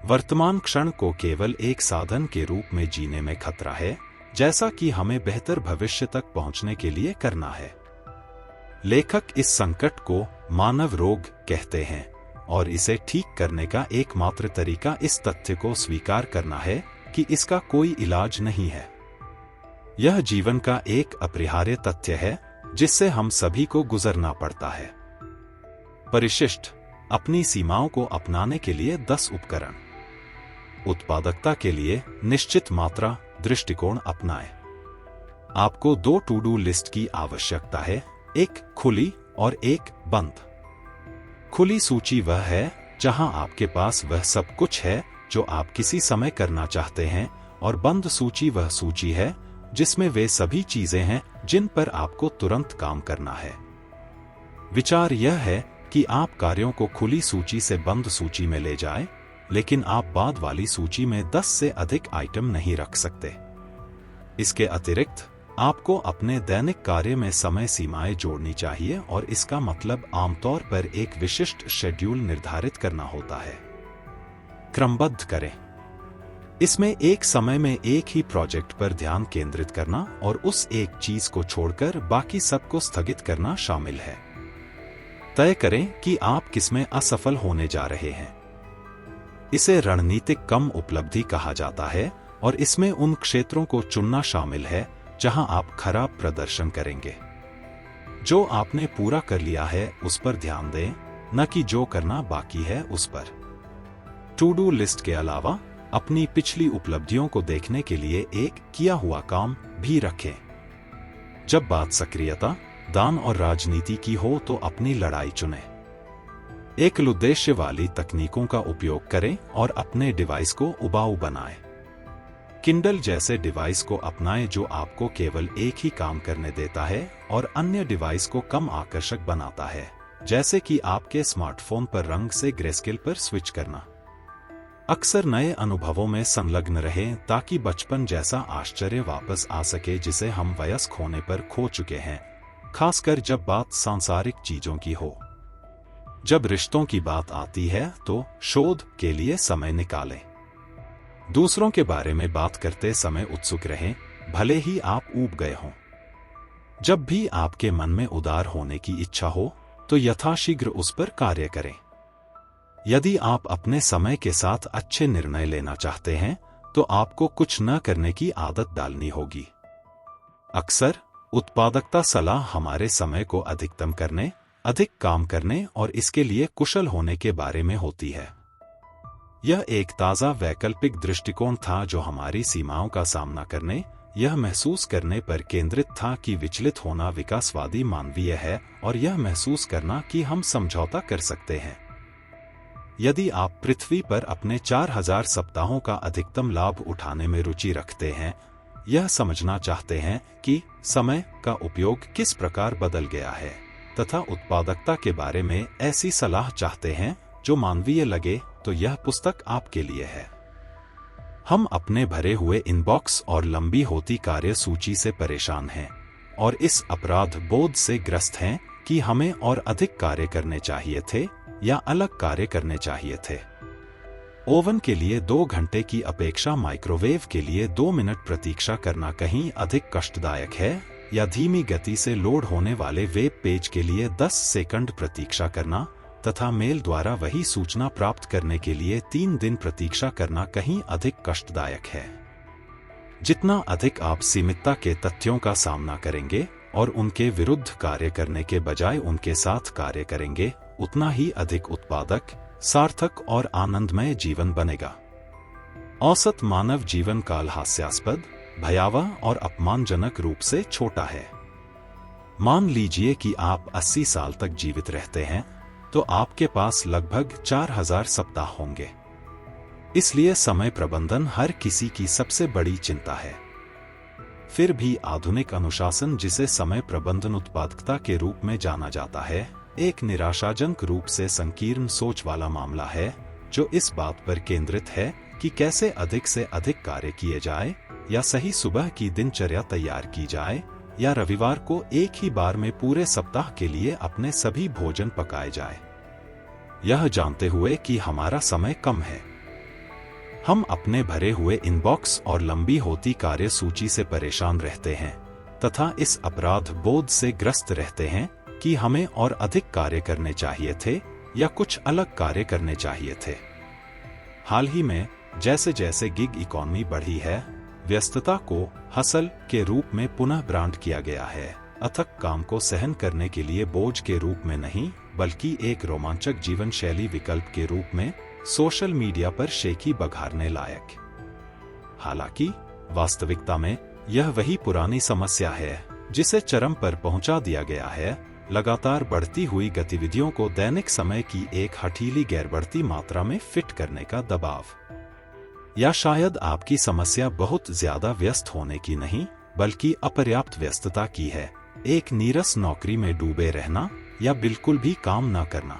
वर्तमान क्षण को केवल एक साधन के रूप में जीने में खतरा है, जैसा कि हमें बेहतर भविष्य तक पहुंचने के लिए करना है। लेखक इस संकट को मानव रोग कहते हैं और इसे ठीक करने का एकमात्र तरीका इस तथ्य को स्वीकार करना है कि इसका कोई इलाज नहीं है। यह जीवन का एक अपरिहार्य तथ्य है जिससे हम सभी को गुजरना पड़ता है। परिशिष्ट। अपनी सीमाओं को अपनाने के लिए 10 उपकरण। उत्पादकता के लिए निश्चित मात्रा दृष्टिकोण अपनाएं। आपको 2 टू डू लिस्ट की आवश्यकता है, एक खुली और एक बंद। खुली सूची वह है जहां आपके पास वह सब कुछ है जो आप किसी समय करना चाहते हैं, और बंद सूची वह सूची है जिसमें वे सभी चीजें हैं जिन पर आपको तुरंत काम करना है। विचार यह है कि आप कार्यों को खुली सूची से बंद सूची में ले जाएं, लेकिन आप बाद वाली सूची में 10 से अधिक आइटम नहीं रख सकते। इसके अतिरिक्त आपको अपने दैनिक कार्य में समय सीमाएं जोड़नी चाहिए और इसका मतलब आमतौर पर एक विशिष्ट शेड्यूल निर्धारित करना होता है। क्रमबद्ध करें। इसमें एक समय में एक ही प्रोजेक्ट पर ध्यान केंद्रित करना और उस एक चीज को छोड़कर बाकी सब को स्थगित करना शामिल है। तय करें कि आप किसमें असफल होने जा रहे हैं। इसे रणनीतिक कम उपलब्धि कहा जाता है और इसमें उन क्षेत्रों को चुनना शामिल है जहां आप खराब प्रदर्शन करेंगे। जो आपने पूरा कर लिया है उस पर ध्यान दें, न कि जो करना बाकी है उस पर। टू डू लिस्ट के अलावा अपनी पिछली उपलब्धियों को देखने के लिए एक किया हुआ काम भी रखें। जब बात सक्रियता, दान और राजनीति की हो तो अपनी लड़ाई चुनें। एकल उद्देश्य वाली तकनीकों का उपयोग करें और अपने डिवाइस को उबाऊ बनाएं। किंडल जैसे डिवाइस को अपनाएं जो आपको केवल एक ही काम करने देता है और अन्य डिवाइस को कम आकर्षक बनाता है, जैसे कि आपके स्मार्टफोन पर रंग से ग्रेस्केल पर स्विच करना। अक्सर नए अनुभवों में संलग्न रहें ताकि बचपन जैसा आश्चर्य वापस आ सके जिसे हम वयस्क होने पर खो चुके हैं, खासकर जब बात सांसारिक चीजों की हो। जब रिश्तों की बात आती है तो शोध के लिए समय निकालें। दूसरों के बारे में बात करते समय उत्सुक रहें, भले ही आप ऊब गए हों। जब भी आपके मन में उदार होने की इच्छा हो तो यथाशीघ्र उस पर कार्य करें। यदि आप अपने समय के साथ अच्छे निर्णय लेना चाहते हैं तो आपको कुछ न करने की आदत डालनी होगी। अक्सर उत्पादकता सलाह हमारे समय को अधिकतम करने, अधिक काम करने और इसके लिए कुशल होने के बारे में होती है। यह एक ताज़ा वैकल्पिक दृष्टिकोण था जो हमारी सीमाओं का सामना करने, यह महसूस करने पर केंद्रित था कि विचलित होना विकासवादी मानवीय है और यह महसूस करना कि हम समझौता कर सकते हैं। यदि आप पृथ्वी पर अपने 4000 सप्ताहों का अधिकतम लाभ उठाने में रुचि रखते हैं, यह समझना चाहते हैं कि समय का उपयोग किस प्रकार बदल गया है तथा उत्पादकता के बारे में ऐसी सलाह चाहते हैं जो मानवीय लगे, तो यह पुस्तक आपके लिए है। हम अपने भरे हुए इनबॉक्स और लंबी होती कार्य सूची से परेशान हैं और इस अपराध बोध से ग्रस्त हैं कि हमें और अधिक कार्य करने चाहिए थे या अलग कार्य करने चाहिए थे। ओवन के लिए 2 घंटे की अपेक्षा माइक्रोवेव के लिए 2 मिनट प्रतीक्षा करना कहीं अधिक कष्टदायक है, या धीमी गति से लोड होने वाले वेब पेज के लिए 10 सेकंड प्रतीक्षा करना तथा मेल द्वारा वही सूचना प्राप्त करने के लिए 3 दिन प्रतीक्षा करना कहीं अधिक कष्टदायक है। जितना अधिक आप सीमितता के तथ्यों का सामना करेंगे और उनके विरुद्ध कार्य करने के बजाय उनके साथ कार्य करेंगे, उतना ही अधिक उत्पादक, सार्थक और आनंदमय जीवन बनेगा। औसत मानव जीवन काल हास्यास्पद, भयावह और अपमानजनक रूप से छोटा है। मान लीजिए कि आप 80 साल तक जीवित रहते हैं, तो आपके पास लगभग 4000 सप्ताह होंगे। इसलिए समय प्रबंधन हर किसी की सबसे बड़ी चिंता है। फिर भी आधुनिक अनुशासन, जिसे समय प्रबंधन उत्पादकता के रूप में जाना जाता है, एक निराशाजनक रूप से संकीर्ण सोच वाला मामला है, जो इस बात पर केंद्रित है कि कैसे अधिक से अधिक कार्य किए जाए, या सही सुबह की दिनचर्या तैयार की जाए, या रविवार को एक ही बार में पूरे सप्ताह के लिए अपने सभी भोजन पकाए जाए। यह जानते हुए कि हमारा समय कम है, हम अपने भरे हुए इनबॉक्स और लंबी होती कार्य सूची से परेशान रहते हैं, तथा इस अपराध बोध से ग्रस्त रहते हैं कि हमें और अधिक कार्य करने चाहिए थे या कुछ अलग कार्य करने चाहिए थे। हाल ही में जैसे जैसे गिग इकॉनमी बढ़ी है, व्यस्तता को हसल के रूप में पुनः ब्रांड किया गया है, अथक काम को सहन करने के लिए बोझ के रूप में नहीं, बल्कि एक रोमांचक जीवन शैली विकल्प के रूप में सोशल मीडिया पर शेखी बघारने लायक। हालांकि वास्तविकता में यह वही पुरानी समस्या है जिसे चरम पर पहुंचा दिया गया है, लगातार बढ़ती हुई गतिविधियों को दैनिक समय की एक हठीली गैर बढ़ती मात्रा में फिट करने का दबाव। या शायद आपकी समस्या बहुत ज्यादा व्यस्त होने की नहीं, बल्कि अपर्याप्त व्यस्तता की है, एक नीरस नौकरी में डूबे रहना या बिल्कुल भी काम न करना।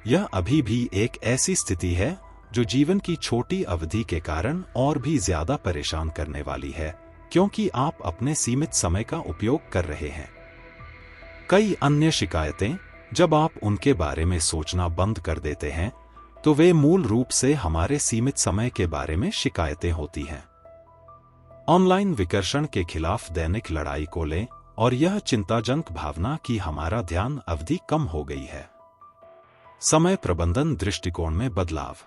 यह अभी भी एक ऐसी स्थिति है जो जीवन की छोटी अवधि के कारण और भी ज्यादा परेशान करने वाली है, क्योंकि आप अपने सीमित समय का उपयोग कर रहे हैं। कई अन्य शिकायतें, जब आप उनके बारे में सोचना बंद कर देते हैं, तो वे मूल रूप से हमारे सीमित समय के बारे में शिकायतें होती हैं। ऑनलाइन विकर्षण के खिलाफ दैनिक लड़ाई को लें, और यह चिंताजनक भावना कि हमारा ध्यान अवधि कम हो गई है। समय प्रबंधन दृष्टिकोण में बदलाव।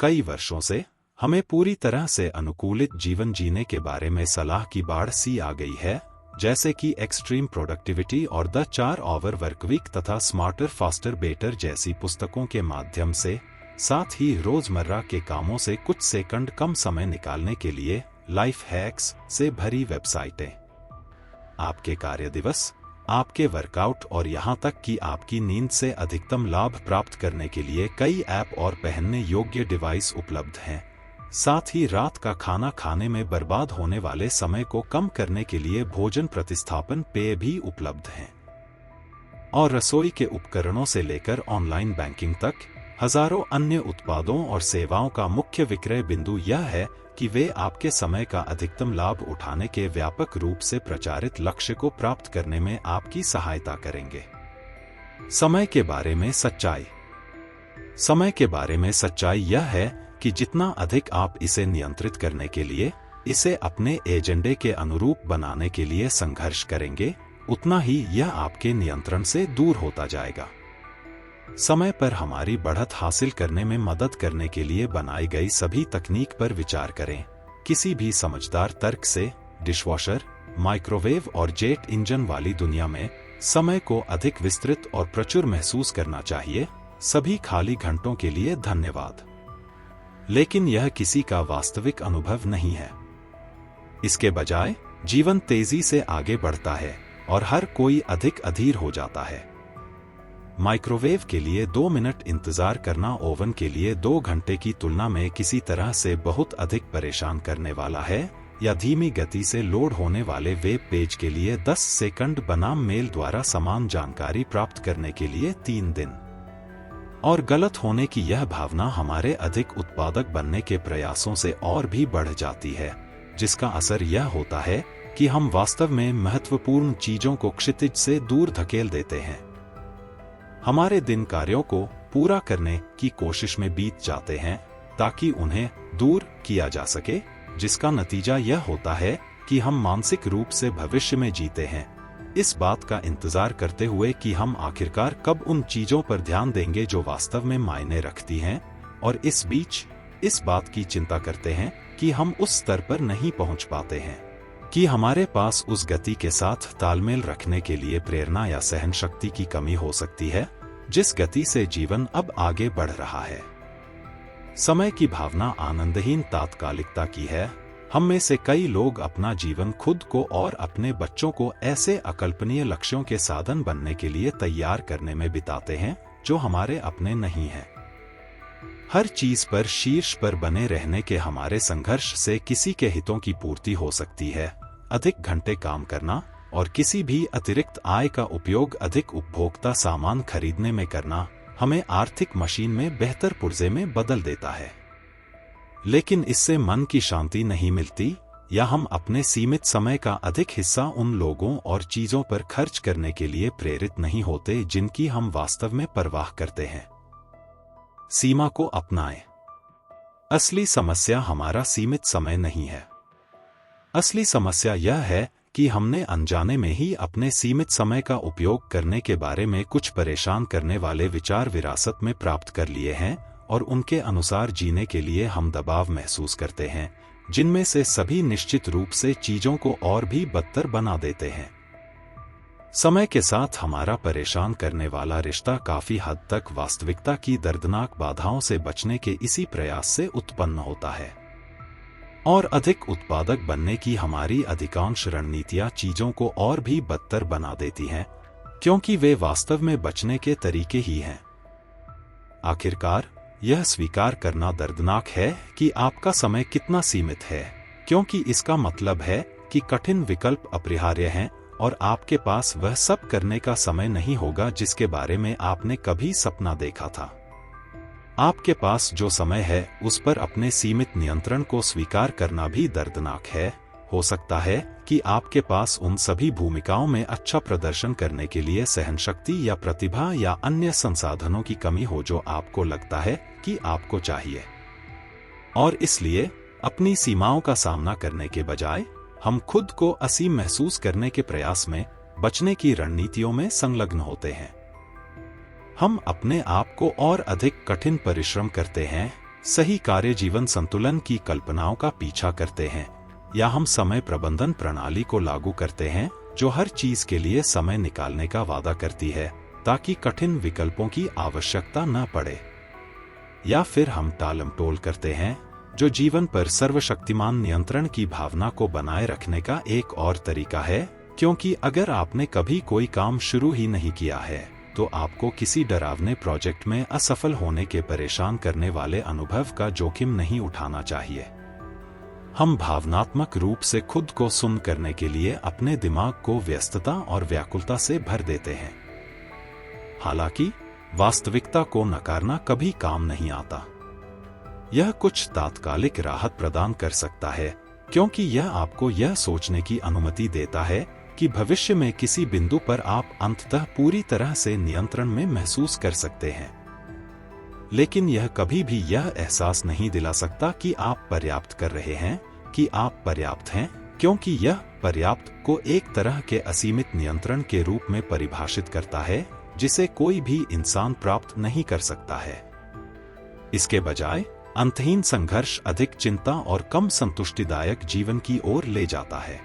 कई वर्षों से हमें पूरी तरह से अनुकूलित जीवन जीने के बारे में सलाह की बाढ़ सी आ गई है, जैसे कि एक्सट्रीम प्रोडक्टिविटी और द 4 आवर वर्कवीक तथा स्मार्टर फास्टर बेटर जैसी पुस्तकों के माध्यम से, साथ ही रोजमर्रा के कामों से कुछ सेकंड कम समय निकालने के लिए लाइफ हैक्स से भरी वेबसाइटें। आपके कार्य दिवस, आपके वर्कआउट और यहां तक कि आपकी नींद से अधिकतम लाभ प्राप्त करने के लिए कई ऐप और पहनने योग्य डिवाइस उपलब्ध हैं। साथ ही रात का खाना खाने में बर्बाद होने वाले समय को कम करने के लिए भोजन प्रतिस्थापन पेय भी उपलब्ध हैं। और रसोई के उपकरणों से लेकर ऑनलाइन बैंकिंग तक हजारों अन्य उत्पादों और सेवाओं का मुख्य विक्रय बिंदु यह है कि वे आपके समय का अधिकतम लाभ उठाने के व्यापक रूप से प्रचारित लक्ष्य को प्राप्त करने में आपकी सहायता करेंगे। समय के बारे में सच्चाई। समय के बारे में सच्चाई यह है कि जितना अधिक आप इसे नियंत्रित करने के लिए, इसे अपने एजेंडे के अनुरूप बनाने के लिए संघर्ष करेंगे, उतना ही यह आपके नियंत्रण से दूर होता जाएगा। समय पर हमारी बढ़त हासिल करने में मदद करने के लिए बनाई गई सभी तकनीक पर विचार करें। किसी भी समझदार तर्क से डिशवॉशर, माइक्रोवेव और जेट इंजन वाली दुनिया में समय को अधिक विस्तृत और प्रचुर महसूस करना चाहिए। सभी खाली घंटों के लिए धन्यवाद। लेकिन यह किसी का वास्तविक अनुभव नहीं है। इसके बजाय जीवन तेजी से आगे बढ़ता है और हर कोई अधिक अधीर हो जाता है। माइक्रोवेव के लिए 2 मिनट इंतजार करना ओवन के लिए 2 घंटे की तुलना में किसी तरह से बहुत अधिक परेशान करने वाला है, या धीमी गति से लोड होने वाले वेब पेज के लिए 10 सेकंड बनाम मेल द्वारा समान जानकारी प्राप्त करने के लिए 3 दिन। और गलत होने की यह भावना हमारे अधिक उत्पादक बनने के प्रयासों से और भी बढ़ जाती है, जिसका असर यह होता है कि हम वास्तव में महत्वपूर्ण चीजों को क्षितिज से दूर धकेल देते हैं। हमारे दिन कार्यों को पूरा करने की कोशिश में बीत जाते हैं ताकि उन्हें दूर किया जा सके, जिसका नतीजा यह होता है कि हम मानसिक रूप से भविष्य में जीते हैं, इस बात का इंतजार करते हुए कि हम आखिरकार कब उन चीजों पर ध्यान देंगे जो वास्तव में मायने रखती हैं, और इस बीच इस बात की चिंता करते हैं कि हम उस स्तर पर नहीं पहुंच पाते हैं कि हमारे पास उस गति के साथ तालमेल रखने के लिए प्रेरणा या सहन शक्ति की कमी हो सकती है जिस गति से जीवन अब आगे बढ़ रहा है। समय की भावना आनंदहीन तात्कालिकता की है। हम में से कई लोग अपना जीवन खुद को और अपने बच्चों को ऐसे अकल्पनीय लक्ष्यों के साधन बनने के लिए तैयार करने में बिताते हैं जो हमारे अपने नहीं हैं। हर चीज पर शीर्ष पर बने रहने के हमारे संघर्ष से किसी के हितों की पूर्ति हो सकती है। अधिक घंटे काम करना और किसी भी अतिरिक्त आय का उपयोग अधिक उपभोक्ता सामान खरीदने में करना हमें आर्थिक मशीन में बेहतर पुर्जे में बदल देता है। लेकिन इससे मन की शांति नहीं मिलती या हम अपने सीमित समय का अधिक हिस्सा उन लोगों और चीजों पर खर्च करने के लिए प्रेरित नहीं होते जिनकी हम वास्तव में परवाह करते हैं। सीमा को अपनाएं। असली समस्या हमारा सीमित समय नहीं है। असली समस्या यह है कि हमने अनजाने में ही अपने सीमित समय का उपयोग करने के बारे में कुछ परेशान करने वाले विचार विरासत में प्राप्त कर लिए हैं और उनके अनुसार जीने के लिए हम दबाव महसूस करते हैं, जिनमें से सभी निश्चित रूप से चीजों को और भी बदतर बना देते हैं। समय के साथ हमारा परेशान करने वाला रिश्ता काफी हद तक वास्तविकता की दर्दनाक बाधाओं से बचने के इसी प्रयास से उत्पन्न होता है। और अधिक उत्पादक बनने की हमारी अधिकांश रणनीतियां चीजों को और भी बदतर बना देती हैं, क्योंकि वे वास्तव में बचने के तरीके ही हैं। आखिरकार यह स्वीकार करना दर्दनाक है कि आपका समय कितना सीमित है, क्योंकि इसका मतलब है कि कठिन विकल्प अपरिहार्य हैं और आपके पास वह सब करने का समय नहीं होगा जिसके बारे में आपने कभी सपना देखा था। आपके पास जो समय है उस पर अपने सीमित नियंत्रण को स्वीकार करना भी दर्दनाक है। हो सकता है कि आपके पास उन सभी भूमिकाओं में अच्छा प्रदर्शन करने के लिए सहनशक्ति या प्रतिभा या अन्य संसाधनों की कमी हो जो आपको लगता है कि आपको चाहिए। और इसलिए अपनी सीमाओं का सामना करने के बजाय हम खुद को असीम महसूस करने के प्रयास में बचने की रणनीतियों में संलग्न होते हैं। हम अपने आप को और अधिक कठिन परिश्रम करते हैं, सही कार्य जीवन संतुलन की कल्पनाओं का पीछा करते हैं, या हम समय प्रबंधन प्रणाली को लागू करते हैं जो हर चीज के लिए समय निकालने का वादा करती है ताकि कठिन विकल्पों की आवश्यकता न पड़े। या फिर हम टालमटोल करते हैं जो जीवन पर सर्वशक्तिमान नियंत्रण की भावना को बनाए रखने का एक और तरीका है, क्योंकि अगर आपने कभी कोई काम शुरू ही नहीं किया है तो आपको किसी डरावने प्रोजेक्ट में असफल होने के परेशान करने वाले अनुभव का जोखिम नहीं उठाना चाहिए। हम भावनात्मक रूप से खुद को सुन्न करने के लिए अपने दिमाग को व्यस्तता और व्याकुलता से भर देते हैं। हालांकि वास्तविकता को नकारना कभी काम नहीं आता। यह कुछ तात्कालिक राहत प्रदान कर सकता है, क्योंकि यह आपको यह सोचने की अनुमति देता है कि भविष्य में किसी बिंदु पर आप अंततः पूरी तरह से नियंत्रण में महसूस कर सकते हैं। लेकिन यह कभी भी यह एहसास नहीं दिला सकता कि आप पर्याप्त कर रहे हैं, कि आप पर्याप्त हैं, क्योंकि यह पर्याप्त को एक तरह के असीमित नियंत्रण के रूप में परिभाषित करता है जिसे कोई भी इंसान प्राप्त नहीं कर सकता है। इसके बजाय अंतहीन संघर्ष अधिक चिंता और कम संतुष्टिदायक जीवन की ओर ले जाता है।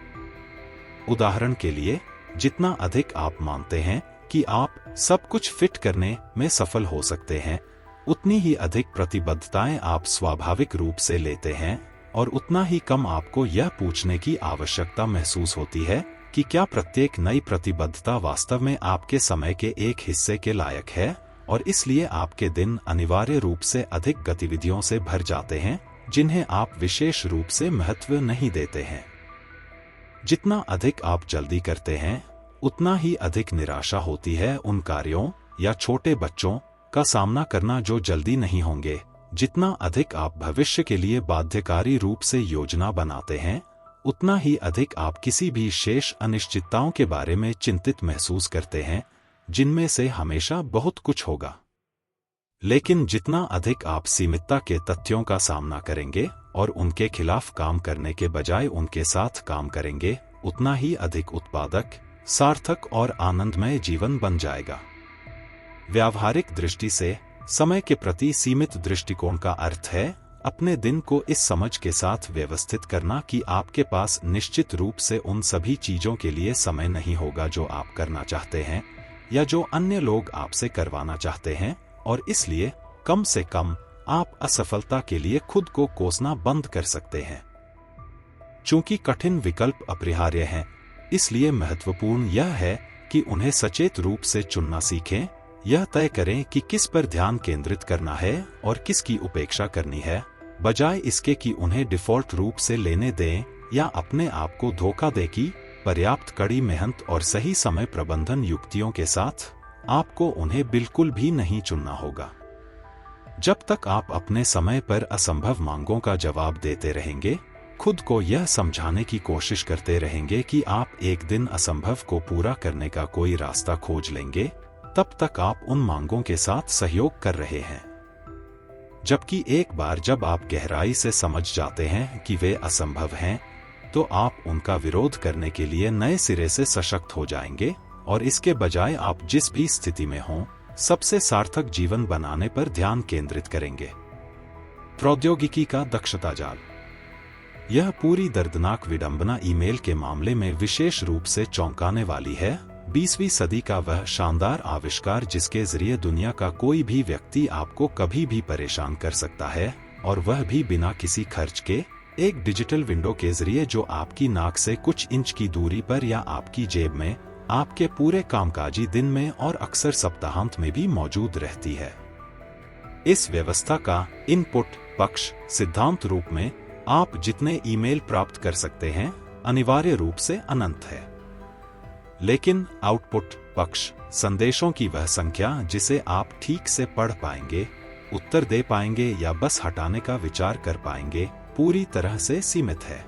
उदाहरण के लिए, जितना अधिक आप मानते हैं कि आप सब कुछ फिट करने में सफल हो सकते हैं, उतनी ही अधिक प्रतिबद्धताएं आप स्वाभाविक रूप से लेते हैं और उतना ही कम आपको यह पूछने की आवश्यकता महसूस होती है कि क्या प्रत्येक नई प्रतिबद्धता वास्तव में आपके समय के एक हिस्से के लायक है, और इसलिए आपके दिन अनिवार्य रूप से अधिक गतिविधियों से भर जाते हैं जिन्हें आप विशेष रूप से महत्व नहीं देते हैं। जितना अधिक आप जल्दी करते हैं, उतना ही अधिक निराशा होती है उन कार्यों या छोटे बच्चों का सामना करना जो जल्दी नहीं होंगे। जितना अधिक आप भविष्य के लिए बाध्यकारी रूप से योजना बनाते हैं, उतना ही अधिक आप किसी भी शेष अनिश्चितताओं के बारे में चिंतित महसूस करते हैं, जिनमें से हमेशा बहुत कुछ होगा। लेकिन जितना अधिक आप सीमितता के तथ्यों का सामना करेंगे और उनके खिलाफ काम करने के बजाय उनके साथ काम करेंगे, उतना ही अधिक उत्पादक, सार्थक और आनंदमय जीवन बन जाएगा। व्यावहारिक दृष्टि से समय के प्रति सीमित दृष्टिकोण का अर्थ है अपने दिन को इस समझ के साथ व्यवस्थित करना कि आपके पास निश्चित रूप से उन सभी चीजों के लिए समय नहीं होगा जो आप करना चाहते हैं या जो अन्य लोग आपसे करवाना चाहते हैं, और इसलिए कम से कम आप असफलता के लिए खुद को कोसना बंद कर सकते हैं। चूंकि कठिन विकल्प अपरिहार्य हैं, इसलिए महत्वपूर्ण यह है कि उन्हें सचेत रूप से चुनना सीखें। यह तय करें कि किस पर ध्यान केंद्रित करना है और किसकी उपेक्षा करनी है, बजाय इसके कि उन्हें डिफ़ॉल्ट रूप से लेने दें या अपने आप को धोखा दें कि पर्याप्त कड़ी मेहनत और सही समय प्रबंधन युक्तियों के साथ आपको उन्हें बिल्कुल भी नहीं चुनना होगा। जब तक आप अपने समय पर असंभव मांगों का जवाब देते रहेंगे, खुद को यह समझाने की कोशिश करते रहेंगे कि आप एक दिन असंभव को पूरा करने का कोई रास्ता खोज लेंगे, तब तक आप उन मांगों के साथ सहयोग कर रहे हैं। जबकि एक बार जब आप गहराई से समझ जाते हैं कि वे असंभव हैं, तो आप उनका विरोध करने के लिए नए सिरे से सशक्त हो जाएंगे और इसके बजाय आप जिस भी स्थिति में हों, सबसे सार्थक जीवन बनाने पर ध्यान केंद्रित करेंगे। प्रौद्योगिकी का दक्षता जाल। यह पूरी दर्दनाक विडंबना ईमेल के मामले में विशेष रूप से चौंकाने वाली है। 20वीं सदी का वह शानदार आविष्कार जिसके जरिए दुनिया का कोई भी व्यक्ति आपको कभी भी परेशान कर सकता है, और वह भी बिना किसी खर्च के, एक डिजिटल विंडो के जरिए जो आपकी नाक से कुछ इंच की दूरी पर या आपकी जेब में, आपके पूरे कामकाजी दिन में और अक्सर सप्ताहांत में भी मौजूद रहती है। इस व्यवस्था का इनपुट पक्ष सिद्धांत रूप में आप जितने ईमेल प्राप्त कर सकते हैं अनिवार्य रूप से अनंत है, लेकिन आउटपुट पक्ष संदेशों की वह संख्या जिसे आप ठीक से पढ़ पाएंगे, उत्तर दे पाएंगे या बस हटाने का विचार कर पाएंगे, पूरी तरह से सीमित है।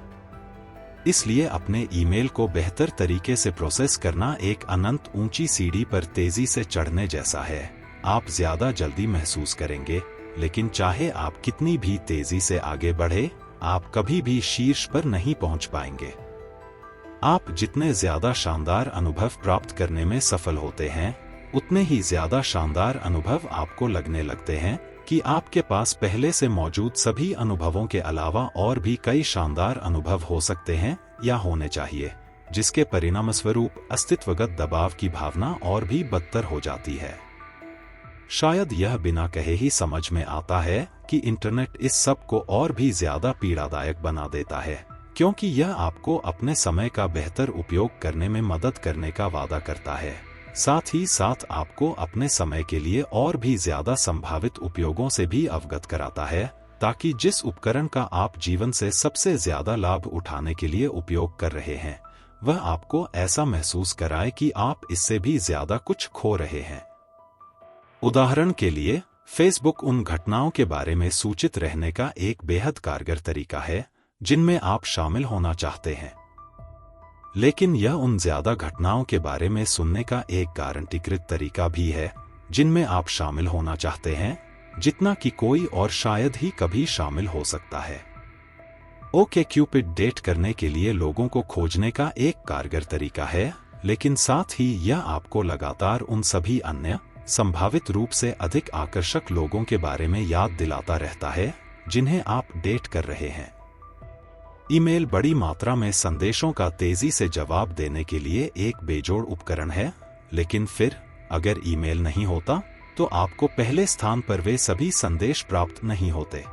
इसलिए अपने ईमेल को बेहतर तरीके से प्रोसेस करना एक अनंत ऊंची सीढ़ी पर तेजी से चढ़ने जैसा है। आप ज्यादा जल्दी महसूस करेंगे, लेकिन चाहे आप कितनी भी तेजी से आगे बढ़े, आप कभी भी शीर्ष पर नहीं पहुंच पाएंगे। आप जितने ज्यादा शानदार अनुभव प्राप्त करने में सफल होते हैं, उतने ही ज्यादा शानदार अनुभव आपको लगने लगते हैं कि आपके पास पहले से मौजूद सभी अनुभवों के अलावा और भी कई शानदार अनुभव हो सकते हैं या होने चाहिए, जिसके परिणामस्वरूप अस्तित्वगत दबाव की भावना और भी बदतर हो जाती है। शायद यह बिना कहे ही समझ में आता है कि इंटरनेट इस सब को और भी ज्यादा पीड़ादायक बना देता है, क्योंकि यह आपको अपने समय का बेहतर उपयोग करने में मदद करने का वादा करता है, साथ ही साथ आपको अपने समय के लिए और भी ज्यादा संभावित उपयोगों से भी अवगत कराता है, ताकि जिस उपकरण का आप जीवन से सबसे ज्यादा लाभ उठाने के लिए उपयोग कर रहे हैं, वह आपको ऐसा महसूस कराए कि आप इससे भी ज्यादा कुछ खो रहे हैं। उदाहरण के लिए, फेसबुक उन घटनाओं के बारे में सूचित रहने का एक बेहद कारगर तरीका है जिनमें आप शामिल होना चाहते हैं, लेकिन यह उन ज्यादा घटनाओं के बारे में सुनने का एक गारंटीकृत तरीका भी है जिनमें आप शामिल होना चाहते हैं, जितना कि कोई और शायद ही कभी शामिल हो सकता है। OkCupid डेट करने के लिए लोगों को खोजने का एक कारगर तरीका है, लेकिन साथ ही यह आपको लगातार उन सभी अन्य संभावित रूप से अधिक आकर्षक लोगों के बारे में याद दिलाता रहता है जिन्हें आप डेट कर रहे हैं। ईमेल बड़ी मात्रा में संदेशों का तेजी से जवाब देने के लिए एक बेजोड़ उपकरण है, लेकिन फिर अगर ईमेल नहीं होता तो आपको पहले स्थान पर वे सभी संदेश प्राप्त नहीं होते।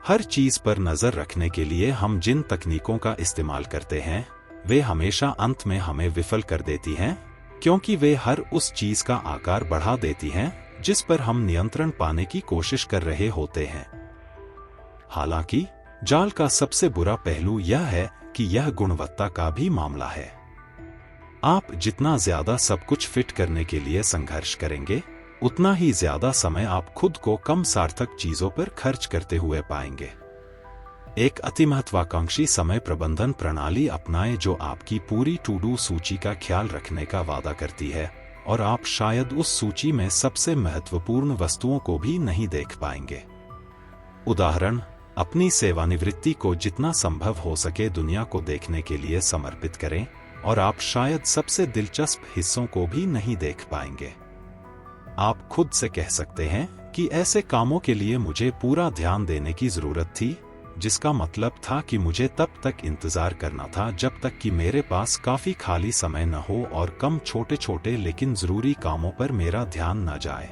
हर चीज पर नजर रखने के लिए हम जिन तकनीकों का इस्तेमाल करते हैं, वे हमेशा अंत में हमें विफल कर देती हैं, क्योंकि वे हर उस चीज का आकार बढ़ा देती हैं जिस पर हम नियंत्रण पाने की कोशिश कर रहे होते हैं। हालांकि जाल का सबसे बुरा पहलू यह है कि यह गुणवत्ता का भी मामला है। आप जितना ज्यादा सब कुछ फिट करने के लिए संघर्ष करेंगे, उतना ही ज्यादा समय आप खुद को कम सार्थक चीजों पर खर्च करते हुए पाएंगे। एक अतिमहत्वाकांक्षी समय प्रबंधन प्रणाली अपनाएं जो आपकी पूरी टू डू सूची का ख्याल रखने का वादा करती है, और आप शायद उस सूची में सबसे महत्वपूर्ण वस्तुओं को भी नहीं देख पाएंगे। उदाहरण, अपनी सेवानिवृत्ति को जितना संभव हो सके दुनिया को देखने के लिए समर्पित करें, और आप शायद सबसे दिलचस्प हिस्सों को भी नहीं देख पाएंगे। आप खुद से कह सकते हैं कि ऐसे कामों के लिए मुझे पूरा ध्यान देने की जरूरत थी, जिसका मतलब था कि मुझे तब तक इंतजार करना था जब तक कि मेरे पास काफी खाली समय न हो और कम छोटे छोटे लेकिन जरूरी कामों पर मेरा ध्यान न जाए।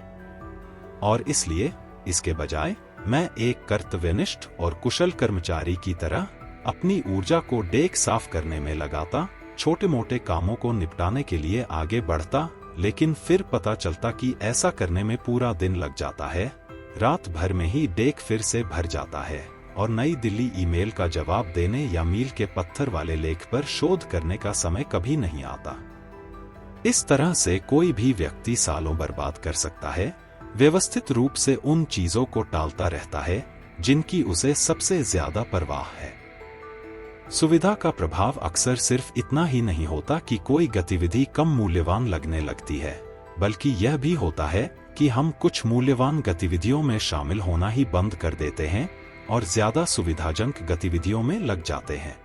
और इसलिए इसके बजाय मैं एक कर्तव्यनिष्ठ और कुशल कर्मचारी की तरह अपनी ऊर्जा को डेस्क साफ करने में लगाता, छोटे मोटे कामों को निपटाने के लिए आगे बढ़ता, लेकिन फिर पता चलता कि ऐसा करने में पूरा दिन लग जाता है। रात भर में ही डेस्क फिर से भर जाता है और नई दिल्ली ईमेल का जवाब देने या मील के पत्थर वाले लेख पर शोध करने का समय कभी नहीं आता। इस तरह से कोई भी व्यक्ति सालों बर्बाद कर सकता है, व्यवस्थित रूप से उन चीजों को टालता रहता है जिनकी उसे सबसे ज्यादा परवाह है। सुविधा का प्रभाव अक्सर सिर्फ इतना ही नहीं होता कि कोई गतिविधि कम मूल्यवान लगने लगती है, बल्कि यह भी होता है कि हम कुछ मूल्यवान गतिविधियों में शामिल होना ही बंद कर देते हैं और ज्यादा सुविधाजनक गतिविधियों में लग जाते हैं।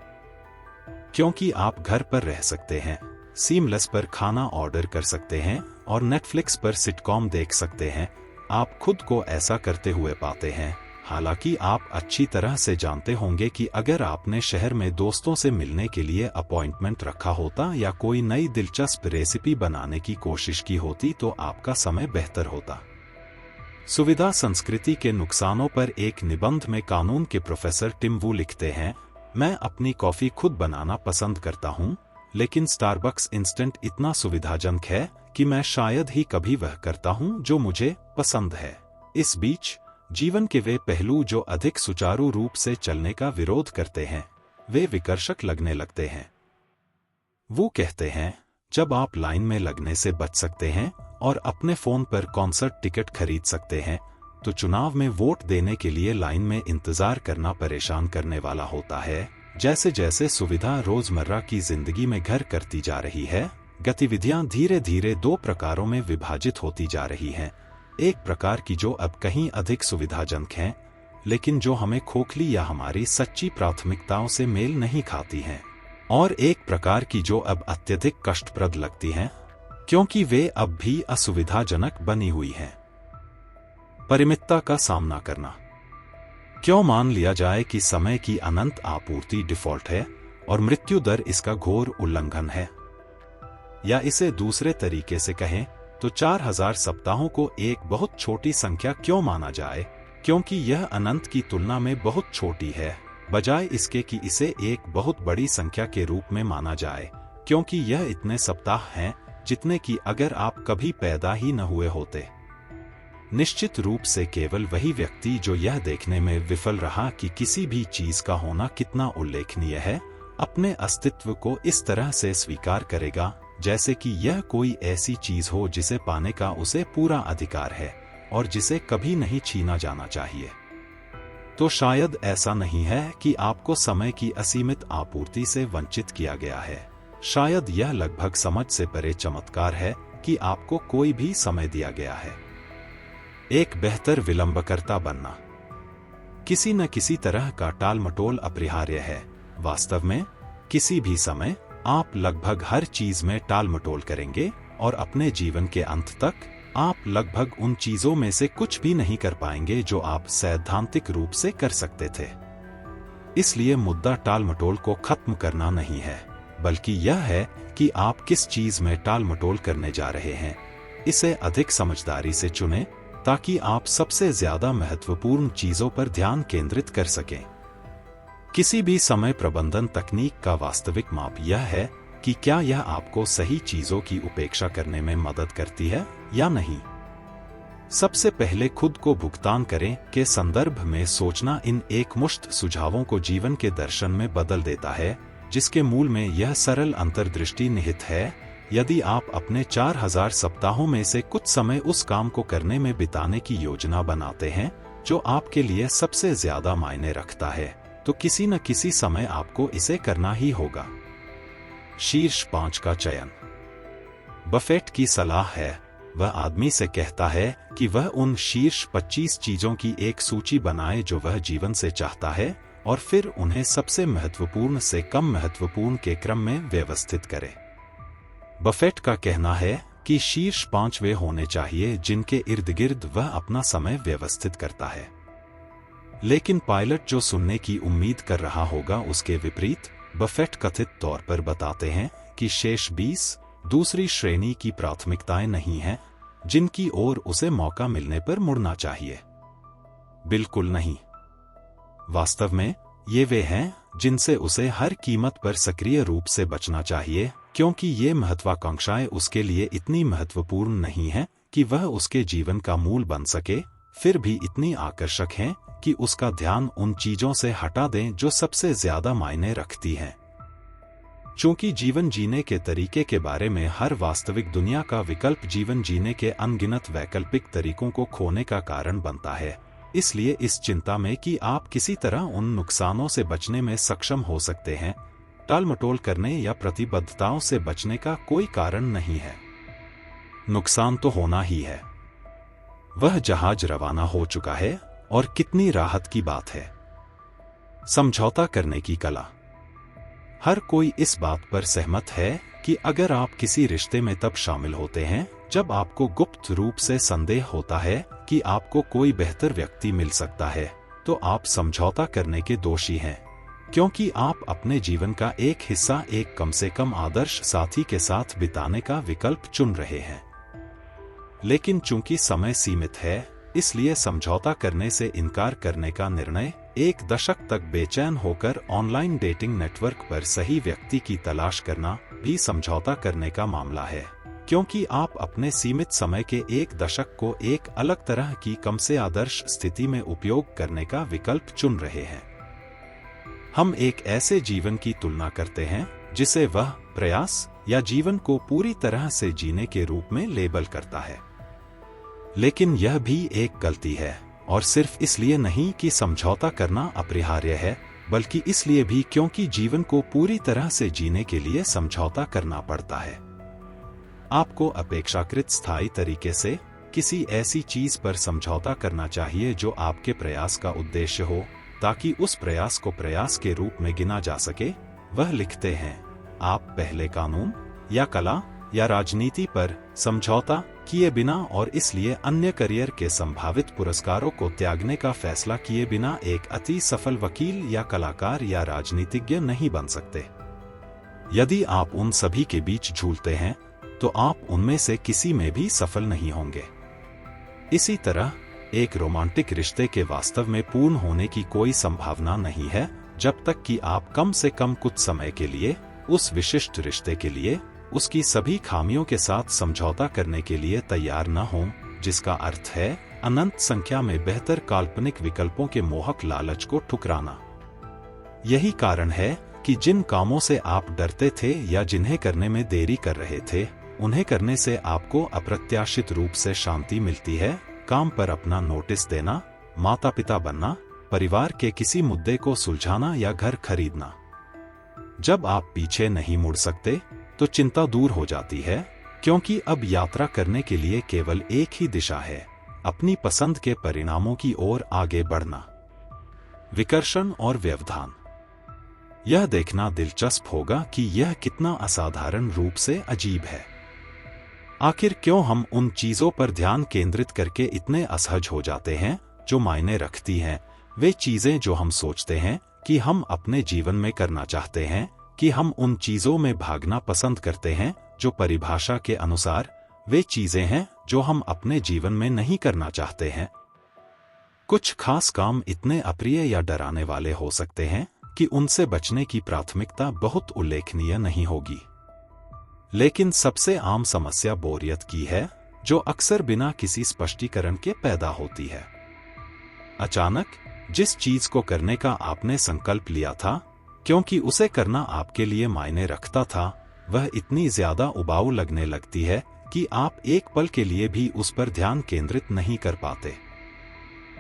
क्योंकि आप घर पर रह सकते हैं, सीमलेस पर खाना ऑर्डर कर सकते हैं और नेटफ्लिक्स पर सिटकॉम देख सकते हैं, आप खुद को ऐसा करते हुए पाते हैं। हालांकि आप अच्छी तरह से जानते होंगे कि अगर आपने शहर में दोस्तों से मिलने के लिए अपॉइंटमेंट रखा होता या कोई नई दिलचस्प रेसिपी बनाने की कोशिश की होती तो आपका समय बेहतर होता। सुविधा संस्कृति के नुकसानों पर एक निबंध में कानून के प्रोफेसर टिम वू लिखते हैं, मैं अपनी कॉफी खुद बनाना पसंद करता हूं, लेकिन स्टारबक्स इंस्टेंट इतना सुविधाजनक है कि मैं शायद ही कभी वह करता हूं जो मुझे पसंद है। इस बीच जीवन के वे पहलू जो अधिक सुचारू रूप से चलने का विरोध करते हैं, वे विकर्षक लगने लगते हैं। वो कहते हैं, जब आप लाइन में लगने से बच सकते हैं और अपने फोन पर कॉन्सर्ट टिकट खरीद सकते हैं, तो चुनाव में वोट देने के लिए लाइन में इंतजार करना परेशान करने वाला होता है। जैसे जैसे सुविधा रोजमर्रा की जिंदगी में घर करती जा रही है, गतिविधियां धीरे धीरे दो प्रकारों में विभाजित होती जा रही हैं। एक प्रकार की जो अब कहीं अधिक सुविधाजनक हैं, लेकिन जो हमें खोखली या हमारी सच्ची प्राथमिकताओं से मेल नहीं खाती हैं, और एक प्रकार की जो अब अत्यधिक कष्टप्रद लगती हैं, क्योंकि वे अब भी असुविधाजनक बनी हुई हैं। परिमितता का सामना करना। क्यों मान लिया जाए कि समय की अनंत आपूर्ति डिफॉल्ट है और मृत्यु दर इसका घोर उल्लंघन है? या इसे दूसरे तरीके से कहें तो 4000 सप्ताहों को एक बहुत छोटी संख्या क्यों माना जाए, क्योंकि यह अनंत की तुलना में बहुत छोटी है, बजाय इसके कि इसे एक बहुत बड़ी संख्या के रूप में माना जाए, क्योंकि यह इतने सप्ताह हैं जितने कि अगर आप कभी पैदा ही न हुए होते। निश्चित रूप से केवल वही व्यक्ति जो यह देखने में विफल रहा कि किसी भी चीज का होना कितना उल्लेखनीय है, अपने अस्तित्व को इस तरह से स्वीकार करेगा जैसे कि यह कोई ऐसी चीज हो जिसे पाने का उसे पूरा अधिकार है और जिसे कभी नहीं छीना जाना चाहिए। तो शायद ऐसा नहीं है कि आपको समय की असीमित आपूर्ति से वंचित किया गया है। शायद यह लगभग समझ से परे चमत्कार है कि आपको कोई भी समय दिया गया है। एक बेहतर विलंबकर्ता बनना। किसी न किसी तरह का टालमटोल अपरिहार्य है। वास्तव में किसी भी समय आप लगभग हर चीज में टालमटोल करेंगे और अपने जीवन के अंत तक आप लगभग उन चीजों में से कुछ भी नहीं कर पाएंगे जो आप सैद्धांतिक रूप से कर सकते थे। इसलिए मुद्दा टालमटोल को खत्म करना नहीं है, बल्कि यह है कि आप किस चीज में टालमटोल करने जा रहे हैं। इसे अधिक समझदारी से चुनें ताकि आप सबसे ज्यादा महत्वपूर्ण चीजों पर ध्यान केंद्रित कर सकें। किसी भी समय प्रबंधन तकनीक का वास्तविक माप यह है कि क्या यह आपको सही चीजों की उपेक्षा करने में मदद करती है या नहीं। सबसे पहले खुद को भुगतान करें के संदर्भ में सोचना इन एकमुश्त सुझावों को जीवन के दर्शन में बदल देता है, जिसके मूल में यह सरल अंतर्दृष्टि निहित है। यदि आप अपने 4000 सप्ताहों में से कुछ समय उस काम को करने में बिताने की योजना बनाते हैं जो आपके लिए सबसे ज्यादा मायने रखता है, तो किसी न किसी समय आपको इसे करना ही होगा। शीर्ष 5 का चयन। बफेट की सलाह है, वह आदमी से कहता है कि वह उन शीर्ष 25 चीजों की एक सूची बनाए जो वह जीवन से चाहता है और फिर उन्हें सबसे महत्वपूर्ण से कम महत्वपूर्ण के क्रम में व्यवस्थित करे। बफेट का कहना है कि शीर्ष 5 वे होने चाहिए जिनके इर्द गिर्द वह अपना समय व्यवस्थित करता है। लेकिन पायलट जो सुनने की उम्मीद कर रहा होगा उसके विपरीत, बफेट कथित तौर पर बताते हैं कि शेष 20 दूसरी श्रेणी की प्राथमिकताएं नहीं हैं जिनकी ओर उसे मौका मिलने पर मुड़ना चाहिए। बिल्कुल नहीं। वास्तव में ये वे हैं जिनसे उसे हर कीमत पर सक्रिय रूप से बचना चाहिए, क्योंकि ये महत्वाकांक्षाएं उसके लिए इतनी महत्वपूर्ण नहीं हैं कि वह उसके जीवन का मूल बन सके, फिर भी इतनी आकर्षक हैं कि उसका ध्यान उन चीजों से हटा दें जो सबसे ज्यादा मायने रखती हैं। चूंकि जीवन जीने के तरीके के बारे में हर वास्तविक दुनिया का विकल्प जीवन जीने के अनगिनत वैकल्पिक तरीकों को खोने का कारण बनता है, इसलिए इस चिंता में कि आप किसी तरह उन नुकसानों से बचने में सक्षम हो सकते हैं, टालमटोल करने या प्रतिबद्धताओं से बचने का कोई कारण नहीं है। नुकसान तो होना ही है। वह जहाज रवाना हो चुका है और कितनी राहत की बात है। समझौता करने की कला। हर कोई इस बात पर सहमत है कि अगर आप किसी रिश्ते में तब शामिल होते हैं जब आपको गुप्त रूप से संदेह होता है कि आपको कोई बेहतर व्यक्ति मिल सकता है, तो आप समझौता करने के दोषी हैं, क्योंकि आप अपने जीवन का एक हिस्सा एक कम से कम आदर्श साथी के साथ बिताने का विकल्प चुन रहे हैं। लेकिन चूंकि समय सीमित है, इसलिए समझौता करने से इनकार करने का निर्णय एक दशक तक बेचैन होकर ऑनलाइन डेटिंग नेटवर्क पर सही व्यक्ति की तलाश करना भी समझौता करने का मामला है, क्योंकि आप अपने सीमित समय के एक दशक को एक अलग तरह की कम से आदर्श स्थिति में उपयोग करने का विकल्प चुन रहे हैं। हम एक ऐसे जीवन की तुलना करते हैं जिसे वह प्रयास या जीवन को पूरी तरह से जीने के रूप में लेबल करता है। लेकिन यह भी एक गलती है, और सिर्फ इसलिए नहीं कि समझौता करना अपरिहार्य है, बल्कि इसलिए भी क्योंकि जीवन को पूरी तरह से जीने के लिए समझौता करना पड़ता है। आपको अपेक्षाकृत स्थायी तरीके से किसी ऐसी चीज पर समझौता करना चाहिए जो आपके प्रयास का उद्देश्य हो, ताकि उस प्रयास को प्रयास के रूप में गिना जा सके। वह लिखते हैं, आप पहले कानून या कला या राजनीति पर समझौता किए बिना और इसलिए अन्य करियर के संभावित पुरस्कारों को त्यागने का फैसला किए बिना एक अति सफल वकील या कलाकार या राजनीतिज्ञ नहीं बन सकते। यदि आप उन सभी के बीच झूलते हैं, तो आप उनमें से किसी में भी सफल नहीं होंगे। इसी तरह एक रोमांटिक रिश्ते के वास्तव में पूर्ण होने की कोई संभावना नहीं है जब तक कि आप कम से कम कुछ समय के लिए उस विशिष्ट रिश्ते के लिए उसकी सभी खामियों के साथ समझौता करने के लिए तैयार न हों, जिसका अर्थ है अनंत संख्या में बेहतर काल्पनिक विकल्पों के मोहक लालच को ठुकराना। यही कारण है कि जिन कामों से आप डरते थे या जिन्हें करने में देरी कर रहे थे, उन्हें करने से आपको अप्रत्याशित रूप से शांति मिलती है। काम पर अपना नोटिस देना, माता पिता बनना, परिवार के किसी मुद्दे को सुलझाना या घर खरीदना। जब आप पीछे नहीं मुड़ सकते, तो चिंता दूर हो जाती है, क्योंकि अब यात्रा करने के लिए केवल एक ही दिशा है, अपनी पसंद के परिणामों की ओर आगे बढ़ना। विकर्षण और व्यवधान। यह देखना दिलचस्प होगा कि यह कितना असाधारण रूप से अजीब है। आखिर क्यों हम उन चीजों पर ध्यान केंद्रित करके इतने असहज हो जाते हैं जो मायने रखती हैं, वे चीजें जो हम सोचते हैं कि हम अपने जीवन में करना चाहते हैं, कि हम उन चीजों में भागना पसंद करते हैं जो परिभाषा के अनुसार वे चीजें हैं जो हम अपने जीवन में नहीं करना चाहते हैं। कुछ खास काम इतने अप्रिय या डराने वाले हो सकते हैं कि उनसे बचने की प्राथमिकता बहुत उल्लेखनीय नहीं होगी। लेकिन सबसे आम समस्या बोरियत की है, जो अक्सर बिना किसी स्पष्टीकरण के पैदा होती है। अचानक जिस चीज को करने का आपने संकल्प लिया था, क्योंकि उसे करना आपके लिए मायने रखता था, वह इतनी ज्यादा उबाऊ लगने लगती है कि आप एक पल के लिए भी उस पर ध्यान केंद्रित नहीं कर पाते।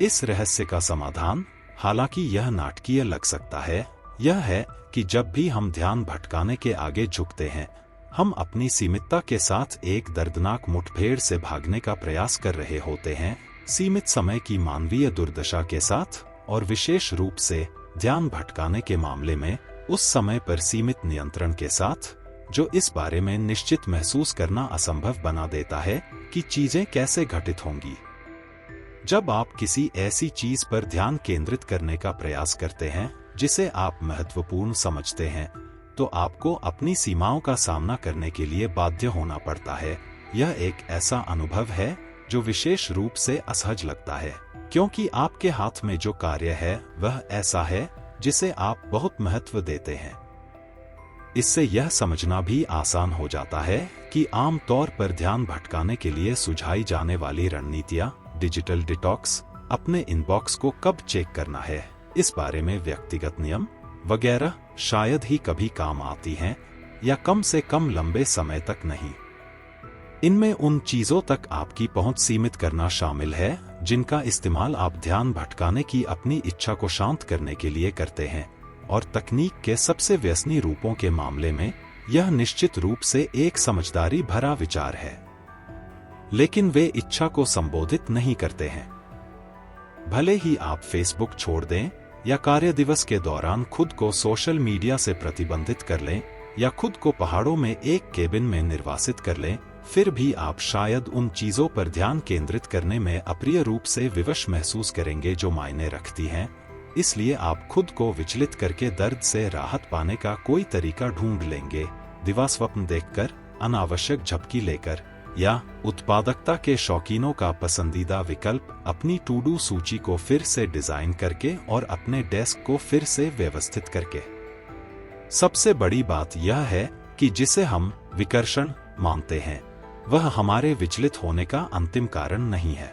इस रहस्य का समाधान, हालांकि यह नाटकीय लग सकता है, यह है कि जब भी हम ध्यान भटकाने के आगे झुकते हैं, हम अपनी सीमितता के साथ एक दर्दनाक मुठभेड़ से भागने का प्रयास कर रहे होते हैं, सीमित समय की मानवीय दुर्दशा के साथ, और विशेष रूप से ध्यान भटकाने के मामले में उस समय पर सीमित नियंत्रण के साथ, जो इस बारे में निश्चित महसूस करना असंभव बना देता है कि चीजें कैसे घटित होंगी। जब आप किसी ऐसी चीज पर ध्यान केंद्रित करने का प्रयास करते हैं जिसे आप महत्वपूर्ण समझते हैं, तो आपको अपनी सीमाओं का सामना करने के लिए बाध्य होना पड़ता है। यह एक ऐसा अनुभव है जो विशेष रूप से असहज लगता है, क्योंकि आपके हाथ में जो कार्य है वह ऐसा है जिसे आप बहुत महत्व देते हैं। इससे यह समझना भी आसान हो जाता है कि आम तौर पर ध्यान भटकाने के लिए सुझाई जाने वाली रणनीतियां, डिजिटल डिटॉक्स, अपने इनबॉक्स को कब चेक करना है, इस बारे में व्यक्तिगत नियम वगैरह शायद ही कभी काम आती हैं, या कम से कम लंबे समय तक नहीं। इनमें उन चीजों तक आपकी पहुंच सीमित करना शामिल है जिनका इस्तेमाल आप ध्यान भटकाने की अपनी इच्छा को शांत करने के लिए करते हैं, और तकनीक के सबसे व्यसनी रूपों के मामले में यह निश्चित रूप से एक समझदारी भरा विचार है, लेकिन वे इच्छा को संबोधित नहीं करते हैं। भले ही आप फेसबुक छोड़ दें, या कार्य दिवस के दौरान खुद को सोशल मीडिया से प्रतिबंधित कर लें, या खुद को पहाड़ों में एक केबिन में निर्वासित कर लें, फिर भी आप शायद उन चीजों पर ध्यान केंद्रित करने में अप्रिय रूप से विवश महसूस करेंगे जो मायने रखती हैं। इसलिए आप खुद को विचलित करके दर्द से राहत पाने का कोई तरीका ढूंढ लेंगे, दिवास्वप्न देखकर, अनावश्यक झपकी लेकर, या उत्पादकता के शौकीनों का पसंदीदा विकल्प अपनी टू डू सूची को फिर से डिजाइन करके और अपने डेस्क को फिर से व्यवस्थित करके। सबसे बड़ी बात यह है कि जिसे हम विकर्षण मानते हैं वह हमारे विचलित होने का अंतिम कारण नहीं है।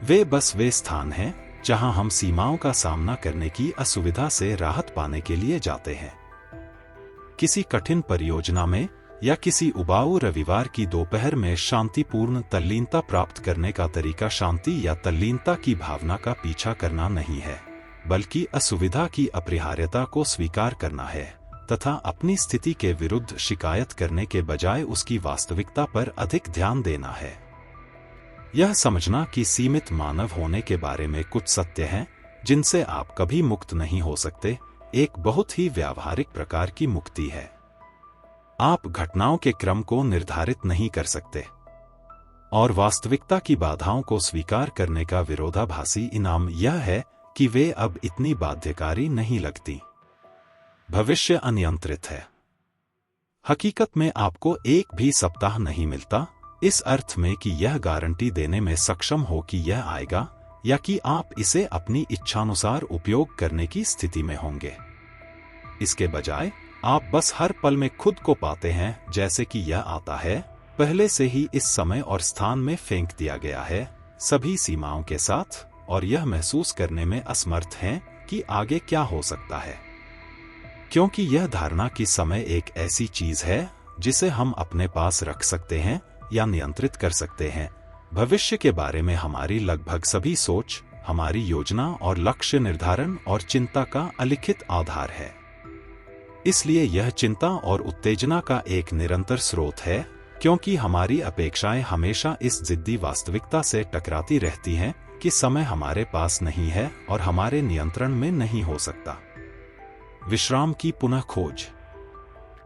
वे स्थान हैं जहां हम सीमाओं का सामना करने की असुविधा से राहत पाने के लिए जाते हैं। किसी कठिन परियोजना में या किसी उबाऊ रविवार की दोपहर में शांतिपूर्ण तल्लीनता प्राप्त करने का तरीका शांति या तल्लीनता की भावना का पीछा करना नहीं है, बल्कि असुविधा की अपरिहार्यता को स्वीकार करना है तथा अपनी स्थिति के विरुद्ध शिकायत करने के बजाय उसकी वास्तविकता पर अधिक ध्यान देना है। यह समझना कि सीमित मानव होने के बारे में कुछ सत्य हैं जिनसे आप कभी मुक्त नहीं हो सकते, एक बहुत ही व्यावहारिक प्रकार की मुक्ति है। आप घटनाओं के क्रम को निर्धारित नहीं कर सकते, और वास्तविकता की बाधाओं को स्वीकार करने का विरोधाभासी इनाम यह है कि वे अब इतनी बाध्यकारी नहीं लगती। भविष्य अनियंत्रित है। हकीकत में आपको एक भी सप्ताह नहीं मिलता, इस अर्थ में कि यह गारंटी देने में सक्षम हो कि यह आएगा, या कि आप इसे अपनी इच्छानुसार उपयोग करने की स्थिति में होंगे। इसके बजाय आप बस हर पल में खुद को पाते हैं जैसे कि यह आता है, पहले से ही इस समय और स्थान में फेंक दिया गया है, सभी सीमाओं के साथ, और यह महसूस करने में असमर्थ हैं कि आगे क्या हो सकता है। क्योंकि यह धारणा कि समय एक ऐसी चीज है जिसे हम अपने पास रख सकते हैं या नियंत्रित कर सकते हैं, भविष्य के बारे में हमारी लगभग सभी सोच, हमारी योजना और लक्ष्य निर्धारण और चिंता का अलिखित आधार है। इसलिए यह चिंता और उत्तेजना का एक निरंतर स्रोत है, क्योंकि हमारी अपेक्षाएं हमेशा इस जिद्दी वास्तविकता से टकराती रहती हैं कि समय हमारे पास नहीं है और हमारे नियंत्रण में नहीं हो सकता। विश्राम की पुनः खोज।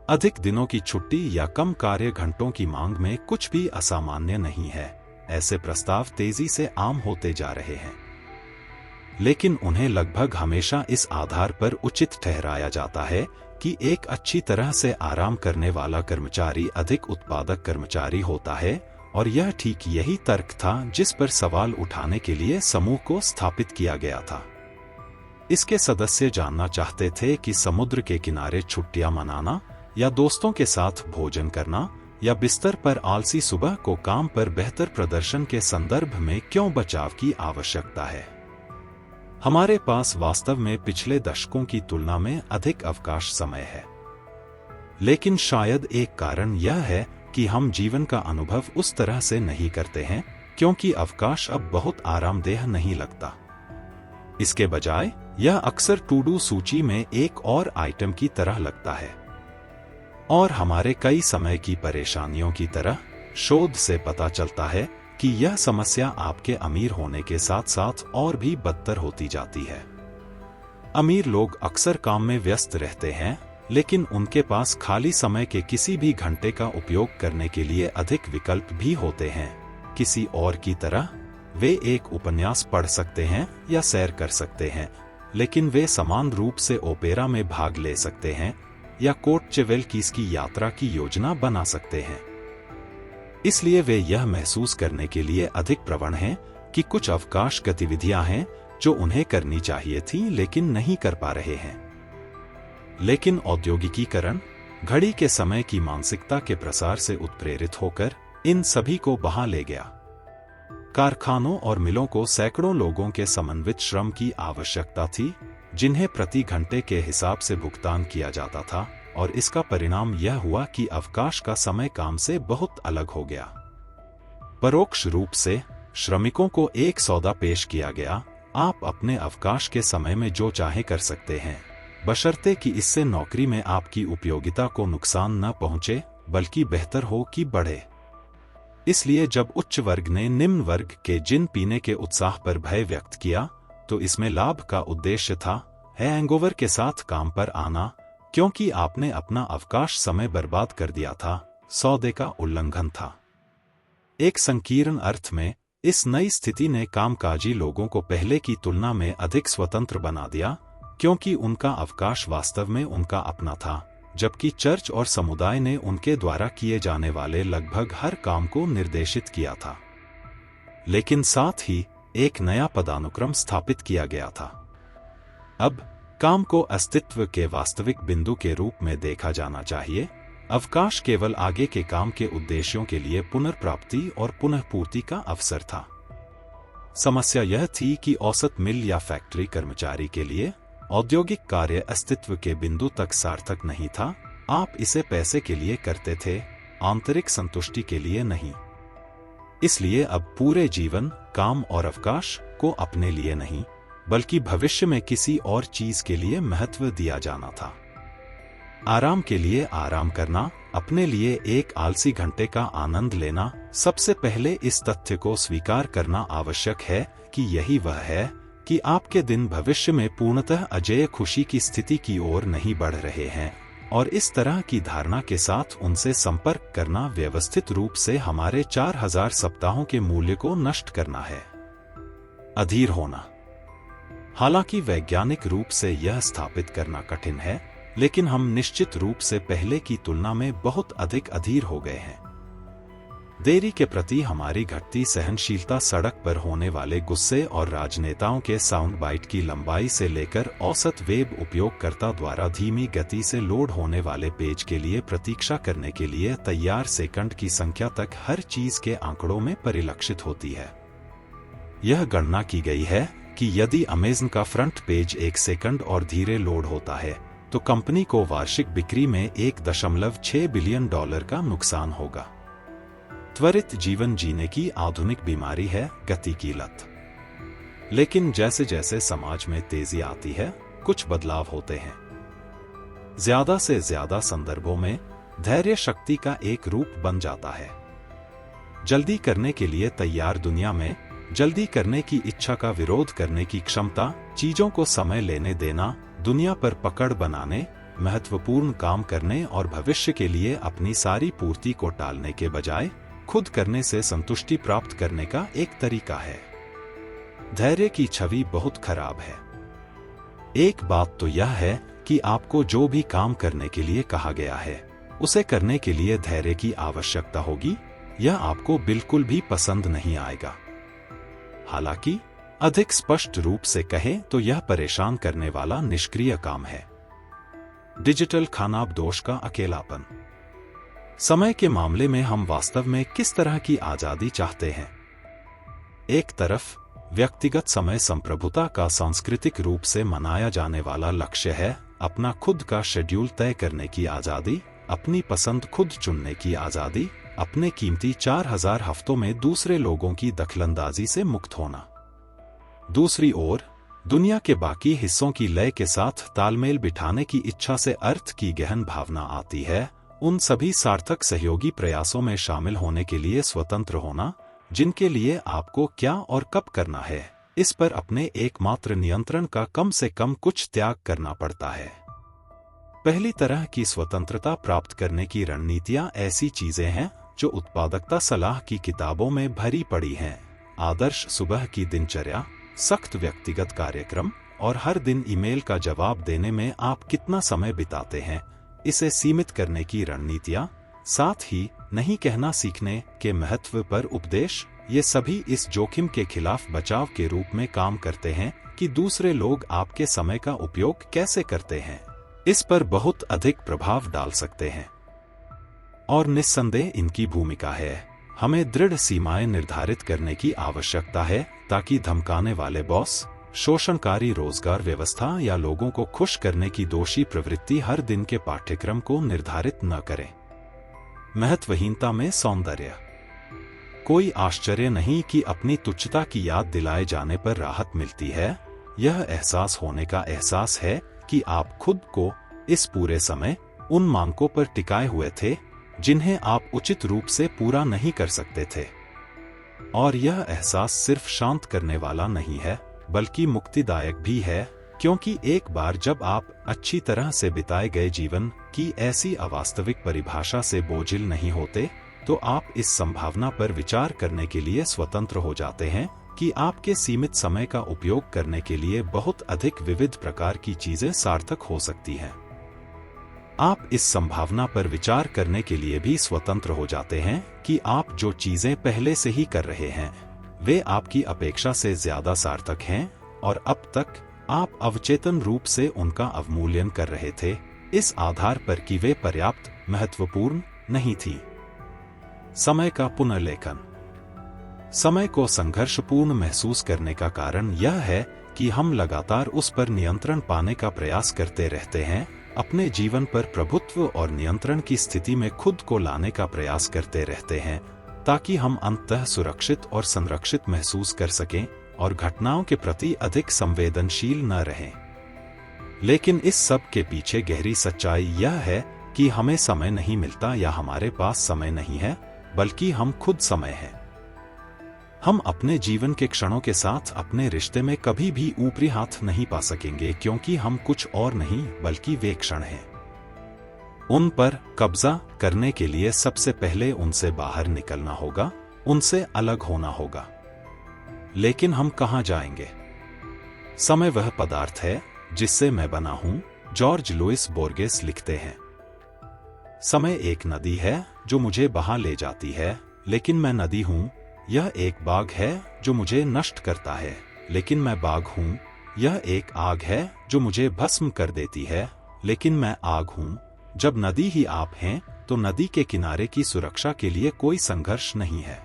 अधिक दिनों की छुट्टी या कम कार्य घंटों की मांग में कुछ भी असामान्य नहीं है। ऐसे प्रस्ताव तेजी से आम होते जा रहे हैं, लेकिन उन्हें लगभग हमेशा इस आधार पर उचित ठहराया जाता है कि एक अच्छी तरह से आराम करने वाला कर्मचारी अधिक उत्पादक कर्मचारी होता है, और यह ठीक यही तर्क था जिस पर सवाल उठाने के लिए समूह को स्थापित किया गया था। इसके सदस्य जानना चाहते थे कि समुद्र के किनारे छुट्टियां मनाना, या दोस्तों के साथ भोजन करना, या बिस्तर पर आलसी सुबह को काम पर बेहतर प्रदर्शन के संदर्भ में क्यों बचाव की आवश्यकता है। हमारे पास वास्तव में पिछले दशकों की तुलना में अधिक अवकाश समय है, लेकिन शायद एक कारण यह है कि हम जीवन का अनुभव उस तरह से नहीं करते हैं, क्योंकि अवकाश अब बहुत आरामदेह नहीं लगता। इसके बजाय यह अक्सर टू डू सूची में एक और आइटम की तरह लगता है, और हमारे कई समय की परेशानियों की तरह शोध से पता चलता है कि यह समस्या आपके अमीर होने के साथ साथ और भी बदतर होती जाती है। अमीर लोग अक्सर काम में व्यस्त रहते हैं, लेकिन उनके पास खाली समय के किसी भी घंटे का उपयोग करने के लिए अधिक विकल्प भी होते हैं। किसी और की तरह वे एक उपन्यास पढ़ सकते हैं या सैर कर सकते हैं, लेकिन वे समान रूप से ओपेरा में भाग ले सकते हैं या कोर्टचेवेल की यात्रा की योजना बना सकते हैं। इसलिए वे यह महसूस करने के लिए अधिक प्रवण हैं कि कुछ अवकाश गतिविधियां हैं जो उन्हें करनी चाहिए थी लेकिन नहीं कर पा रहे हैं। लेकिन औद्योगिकीकरण, घड़ी के समय की मानसिकता के प्रसार से उत्प्रेरित होकर इन सभी को बहा ले गया। कारखानों और मिलों को सैकड़ों लोगों के समन्वित श्रम की आवश्यकता थी, जिन्हें प्रति घंटे के हिसाब से भुगतान किया जाता था, और इसका परिणाम यह हुआ कि अवकाश का समय काम से बहुत अलग हो गया। परोक्ष रूप से श्रमिकों को एक सौदा पेश किया गया, आप अपने अवकाश के समय में जो चाहे कर सकते हैं, बशर्ते कि इससे नौकरी में आपकी उपयोगिता को नुकसान न पहुंचे, बल्कि बेहतर हो कि बढ़े। इसलिए जब उच्च वर्ग ने निम्न वर्ग के जिन पीने के उत्साह पर भय व्यक्त किया, तो इसमें लाभ का उद्देश्य था हैंगओवर के साथ काम पर आना, क्योंकि आपने अपना अवकाश समय बर्बाद कर दिया था, सौदे का उल्लंघन था। एक संकीर्ण अर्थ में इस नई स्थिति ने कामकाजी लोगों को पहले की तुलना में अधिक स्वतंत्र बना दिया, क्योंकि उनका अवकाश वास्तव में उनका अपना था, जबकि चर्च और समुदाय ने उनके द्वारा किए जाने वाले लगभग हर काम को निर्देशित किया था। लेकिन साथ ही एक नया पदानुक्रम स्थापित किया गया था। अब काम को अस्तित्व के वास्तविक बिंदु के रूप में देखा जाना चाहिए। अवकाश केवल आगे के काम के उद्देश्यों के लिए पुनर्प्राप्ति और पुनःपूर्ति का अवसर था। समस्या यह थी कि औसत मिल या फैक्ट्री कर्मचारी के लिए औद्योगिक कार्य अस्तित्व के बिंदु तक सार्थक नहीं था। आप इसे पैसे के लिए करते थे, आंतरिक संतुष्टि के लिए नहीं। इसलिए अब पूरे जीवन काम और अवकाश को अपने लिए नहीं, बल्कि भविष्य में किसी और चीज के लिए महत्व दिया जाना था। आराम के लिए आराम करना, अपने लिए एक आलसी घंटे का आनंद लेना। सबसे पहले इस तथ्य को स्वीकार करना आवश्यक है कि यही वह है कि आपके दिन भविष्य में पूर्णतः अजेय खुशी की स्थिति की ओर नहीं बढ़ रहे हैं, और इस तरह की धारणा के साथ उनसे संपर्क करना व्यवस्थित रूप से हमारे 4000 सप्ताहों के मूल्य को नष्ट करना है। अधीर होना। हालांकि वैज्ञानिक रूप से यह स्थापित करना कठिन है, लेकिन हम निश्चित रूप से पहले की तुलना में बहुत अधिक अधीर हो गए हैं। देरी के प्रति हमारी घटती सहनशीलता, सड़क पर होने वाले गुस्से और राजनेताओं के साउंड बाइट की लंबाई से लेकर औसत वेब उपयोगकर्ता द्वारा धीमी गति से लोड होने वाले पेज के लिए प्रतीक्षा करने के लिए तैयार सेकंड की संख्या तक, हर चीज के आंकड़ों में परिलक्षित होती है। यह गणना की गई है कि यदि अमेज़न का फ्रंट पेज 1 सेकंड और धीरे लोड होता है, तो कंपनी को वार्षिक बिक्री में $1.6 बिलियन का नुकसान होगा। त्वरित जीवन जीने की आधुनिक बीमारी है गति की लत। लेकिन जैसे जैसे समाज में तेजी आती है, कुछ बदलाव होते हैं। ज्यादा से ज्यादा संदर्भों में धैर्य शक्ति का एक रूप बन जाता है। जल्दी करने के लिए तैयार दुनिया में जल्दी करने की इच्छा का विरोध करने की क्षमता, चीजों को समय लेने देना, दुनिया पर पकड़ बनाने, महत्वपूर्ण काम करने और भविष्य के लिए अपनी सारी पूर्ति को टालने के बजाय खुद करने से संतुष्टि प्राप्त करने का एक तरीका है। धैर्य की छवि बहुत खराब है। एक बात तो यह है कि आपको जो भी काम करने के लिए कहा गया है, उसे करने के लिए धैर्य की आवश्यकता होगी। यह आपको बिल्कुल भी पसंद नहीं आएगा। हालांकि अधिक स्पष्ट रूप से कहें तो यह परेशान करने वाला निष्क्रिय काम है। डिजिटल खानाबदोश का अकेलापन। समय के मामले में हम वास्तव में किस तरह की आजादी चाहते हैं? एक तरफ व्यक्तिगत समय संप्रभुता का सांस्कृतिक रूप से मनाया जाने वाला लक्ष्य है, अपना खुद का शेड्यूल तय करने की आजादी, अपनी पसंद खुद चुनने की आजादी, अपने कीमती 4000 हफ्तों में दूसरे लोगों की दखलंदाजी से मुक्त होना। दूसरी ओर दुनिया के बाकी हिस्सों की लय के साथ तालमेल बिठाने की इच्छा से अर्थ की गहन भावना आती है। उन सभी सार्थक सहयोगी प्रयासों में शामिल होने के लिए स्वतंत्र होना, जिनके लिए आपको क्या और कब करना है, इस पर अपने एकमात्र नियंत्रण का कम से कम कुछ त्याग करना पड़ता है। पहली तरह की स्वतंत्रता प्राप्त करने की रणनीतियां ऐसी चीजें हैं जो उत्पादकता सलाह की किताबों में भरी पड़ी हैं। आदर्श सुबह की दिनचर्या, सख्त व्यक्तिगत कार्यक्रम और हर दिन ईमेल का जवाब देने में आप कितना समय बिताते हैं, इसे सीमित करने की रणनीतियां, साथ ही नहीं कहना सीखने के महत्व पर उपदेश, ये सभी इस जोखिम के खिलाफ बचाव के रूप में काम करते हैं कि दूसरे लोग आपके समय का उपयोग कैसे करते हैं, इस पर बहुत अधिक प्रभाव डाल सकते हैं। और निस्संदेह इनकी भूमिका है, हमें दृढ़ सीमाएं निर्धारित करने की आवश्यकता है ताकि धमकाने वाले बॉस, शोषणकारी रोजगार व्यवस्था या लोगों को खुश करने की दोषी प्रवृत्ति हर दिन के पाठ्यक्रम को निर्धारित न करें। महत्वहीनता में सौंदर्य। कोई आश्चर्य नहीं कि अपनी तुच्छता की याद दिलाए जाने पर राहत मिलती है। यह एहसास होने का एहसास है कि आप खुद को इस पूरे समय उन मानकों पर टिकाए हुए थे जिन्हें आप उचित रूप से पूरा नहीं कर सकते थे। और यह एहसास सिर्फ शांत करने वाला नहीं है बल्कि मुक्तिदायक भी है, क्योंकि एक बार जब आप अच्छी तरह से बिताए गए जीवन की ऐसी अवास्तविक परिभाषा से बोझिल नहीं होते, तो आप इस संभावना पर विचार करने के लिए स्वतंत्र हो जाते हैं कि आपके सीमित समय का उपयोग करने के लिए बहुत अधिक विविध प्रकार की चीजें सार्थक हो सकती हैं। आप इस संभावना पर विचार करने के लिए भी स्वतंत्र हो जाते हैं कि आप जो चीजें पहले से ही कर रहे हैं वे आपकी अपेक्षा से ज्यादा सार्थक हैं, और अब तक आप अवचेतन रूप से उनका अवमूल्यन कर रहे थे इस आधार पर कि वे पर्याप्त महत्वपूर्ण नहीं थी। समय का पुनर्लेखन। समय को संघर्षपूर्ण महसूस करने का कारण यह है कि हम लगातार उस पर नियंत्रण पाने का प्रयास करते रहते हैं, अपने जीवन पर प्रभुत्व और नियंत्रण की स्थिति में खुद को लाने का प्रयास करते रहते हैं ताकि हम अंततः सुरक्षित और संरक्षित महसूस कर सकें और घटनाओं के प्रति अधिक संवेदनशील न रहें। लेकिन इस सब के पीछे गहरी सच्चाई यह है कि हमें समय नहीं मिलता या हमारे पास समय नहीं है, बल्कि हम खुद समय हैं। हम अपने जीवन के क्षणों के साथ अपने रिश्ते में कभी भी ऊपरी हाथ नहीं पा सकेंगे, क्योंकि हम कुछ और नहीं बल्कि वे क्षण हैं। उन पर कब्जा करने के लिए सबसे पहले उनसे बाहर निकलना होगा, उनसे अलग होना होगा। लेकिन हम कहां जाएंगे? समय वह पदार्थ है जिससे मैं बना हूं, जॉर्ज लुइस बोर्गेस लिखते हैं। समय एक नदी है जो मुझे बहा ले जाती है, लेकिन मैं नदी हूं। यह एक बाग है जो मुझे नष्ट करता है, लेकिन मैं बाग हूं। यह एक आग है जो मुझे भस्म कर देती है, लेकिन मैं आग हूं। जब नदी ही आप हैं, तो नदी के किनारे की सुरक्षा के लिए कोई संघर्ष नहीं है।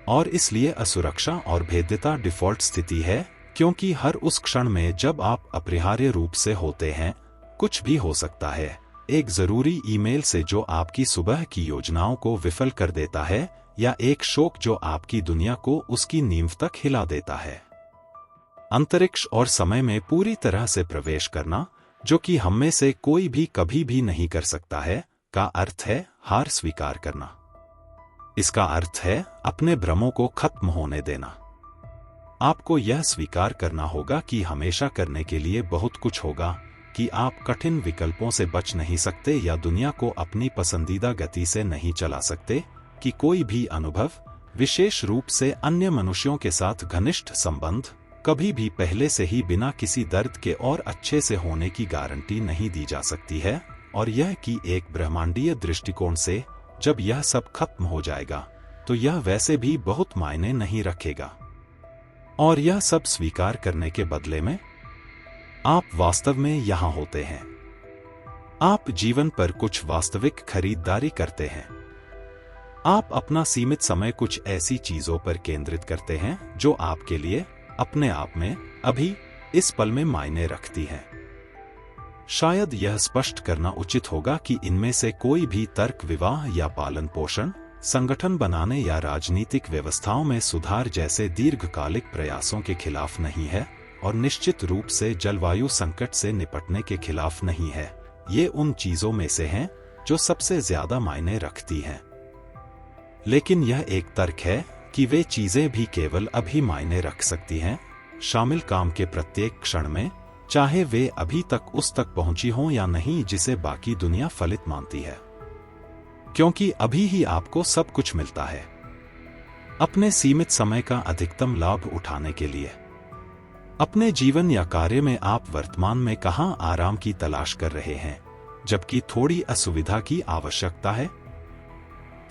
और इसलिए असुरक्षा और भेद्यता डिफॉल्ट स्थिति है, क्योंकि हर उस क्षण में जब आप अपरिहार्य रूप से होते हैं, कुछ भी हो सकता है। एक जरूरी ईमेल से जो आपकी सुबह की योजनाओं को विफल कर देता है, या एक शोक जो आपकी दुनिया को उसकी नींव तक हिला देता है। अंतरिक्ष और समय में पूरी तरह से प्रवेश करना, जो कि हम में से कोई भी कभी भी नहीं कर सकता है, का अर्थ है हार स्वीकार करना। इसका अर्थ है अपने भ्रमों को खत्म होने देना। आपको यह स्वीकार करना होगा कि हमेशा करने के लिए बहुत कुछ होगा, कि आप कठिन विकल्पों से बच नहीं सकते या दुनिया को अपनी पसंदीदा गति से नहीं चला सकते, कि कोई भी अनुभव, विशेष रूप से अन्य मनुष्यों के साथ घनिष्ठ संबंध, कभी भी पहले से ही बिना किसी दर्द के और अच्छे से होने की गारंटी नहीं दी जा सकती है। और यह कि एक ब्रह्मांडीय दृष्टिकोण से जब यह सब खत्म हो जाएगा, तो यह वैसे भी बहुत मायने नहीं रखेगा। और यह सब स्वीकार करने के बदले में आप वास्तव में यहां होते हैं। आप जीवन पर कुछ वास्तविक खरीदारी करते हैं। आप अपना सीमित समय कुछ ऐसी चीजों पर केंद्रित करते हैं जो आपके लिए अपने आप में अभी इस पल में मायने रखती हैं। शायद यह स्पष्ट करना उचित होगा कि इनमें से कोई भी तर्क, विवाह या पालन पोषण, संगठन बनाने या राजनीतिक व्यवस्थाओं में सुधार जैसे दीर्घकालिक प्रयासों के खिलाफ नहीं है, और निश्चित रूप से जलवायु संकट से निपटने के खिलाफ नहीं है। ये उन चीजों में से हैं जो सबसे ज्यादा मायने रखती हैं। लेकिन यह एक तर्क है कि वे चीजें भी केवल अभी मायने रख सकती हैं, शामिल काम के प्रत्येक क्षण में, चाहे वे अभी तक उस तक पहुंची हों या नहीं जिसे बाकी दुनिया फलित मानती है। क्योंकि अभी ही आपको सब कुछ मिलता है। अपने सीमित समय का अधिकतम लाभ उठाने के लिए अपने जीवन या कार्य में आप वर्तमान में कहां आराम की तलाश कर रहे हैं, जबकि थोड़ी असुविधा की आवश्यकता है।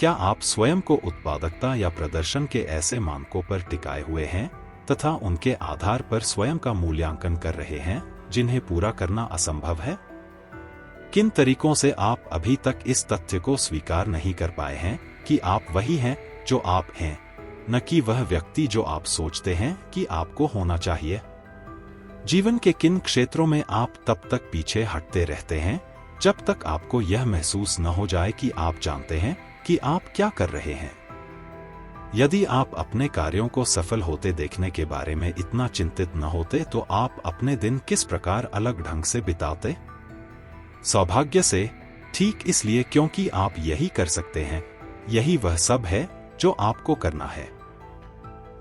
क्या आप स्वयं को उत्पादकता या प्रदर्शन के ऐसे मानकों पर टिकाए हुए हैं तथा उनके आधार पर स्वयं का मूल्यांकन कर रहे हैं जिन्हें पूरा करना असंभव है? किन तरीकों से आप अभी तक इस तथ्य को स्वीकार नहीं कर पाए हैं कि आप वही हैं जो आप हैं, न कि वह व्यक्ति जो आप सोचते हैं कि आपको होना चाहिए? जीवन के किन क्षेत्रों में आप तब तक पीछे हटते रहते हैं जब तक आपको यह महसूस न हो जाए कि आप जानते हैं कि आप क्या कर रहे हैं? यदि आप अपने कार्यों को सफल होते देखने के बारे में इतना चिंतित न होते तो आप अपने दिन किस प्रकार अलग ढंग से बिताते? सौभाग्य से ठीक इसलिए क्योंकि आप यही कर सकते हैं, यही वह सब है जो आपको करना है।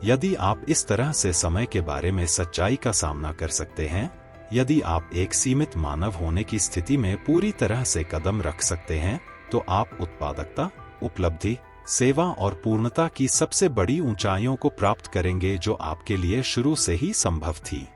यदि आप इस तरह से समय के बारे में सच्चाई का सामना कर सकते हैं, यदि आप एक सीमित मानव होने की स्थिति में पूरी तरह से कदम रख सकते हैं, तो आप उत्पादकता, उपलब्धि, सेवा और पूर्णता की सबसे बड़ी ऊंचाइयों को प्राप्त करेंगे जो आपके लिए शुरू से ही संभव थी।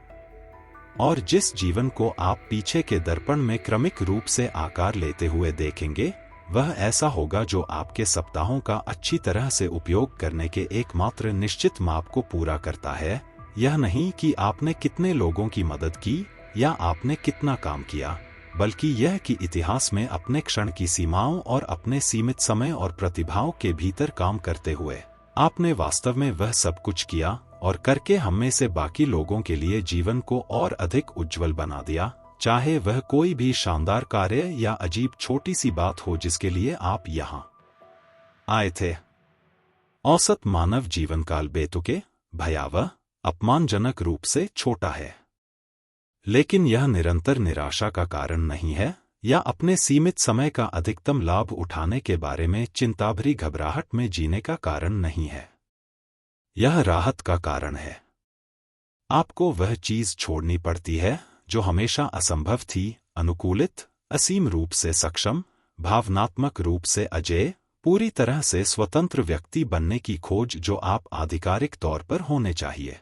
और जिस जीवन को आप पीछे के दर्पण में क्रमिक रूप से आकार लेते हुए देखेंगे, वह ऐसा होगा जो आपके सप्ताहों का अच्छी तरह से उपयोग करने के एकमात्र निश्चित माप को पूरा करता है। यह नहीं कि आपने कितने लोगों की मदद की या आपने कितना काम किया, बल्कि यह कि इतिहास में अपने क्षण की सीमाओं और अपने सीमित समय और प्रतिभाओं के भीतर काम करते हुए आपने वास्तव में वह सब कुछ किया और करके हम में से बाकी लोगों के लिए जीवन को और अधिक उज्जवल बना दिया, चाहे वह कोई भी शानदार कार्य या अजीब छोटी सी बात हो जिसके लिए आप यहां आए थे। औसत मानव जीवनकाल बेतुके, भयावह, अपमानजनक रूप से छोटा है, लेकिन यह निरंतर निराशा का कारण नहीं है या अपने सीमित समय का अधिकतम लाभ उठाने के बारे में चिंताभरी घबराहट में जीने का कारण नहीं है। यह राहत का कारण है। आपको वह चीज छोड़नी पड़ती है जो हमेशा असंभव थी, अनुकूलित, असीम रूप से सक्षम, भावनात्मक रूप से अजेय, पूरी तरह से स्वतंत्र व्यक्ति बनने की खोज जो आप आधिकारिक तौर पर होने चाहिए।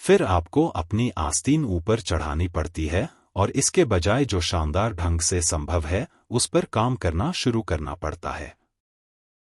फिर आपको अपनी आस्तीन ऊपर चढ़ानी पड़ती है और इसके बजाय जो शानदार ढंग से संभव है उस पर काम करना शुरू करना पड़ता है।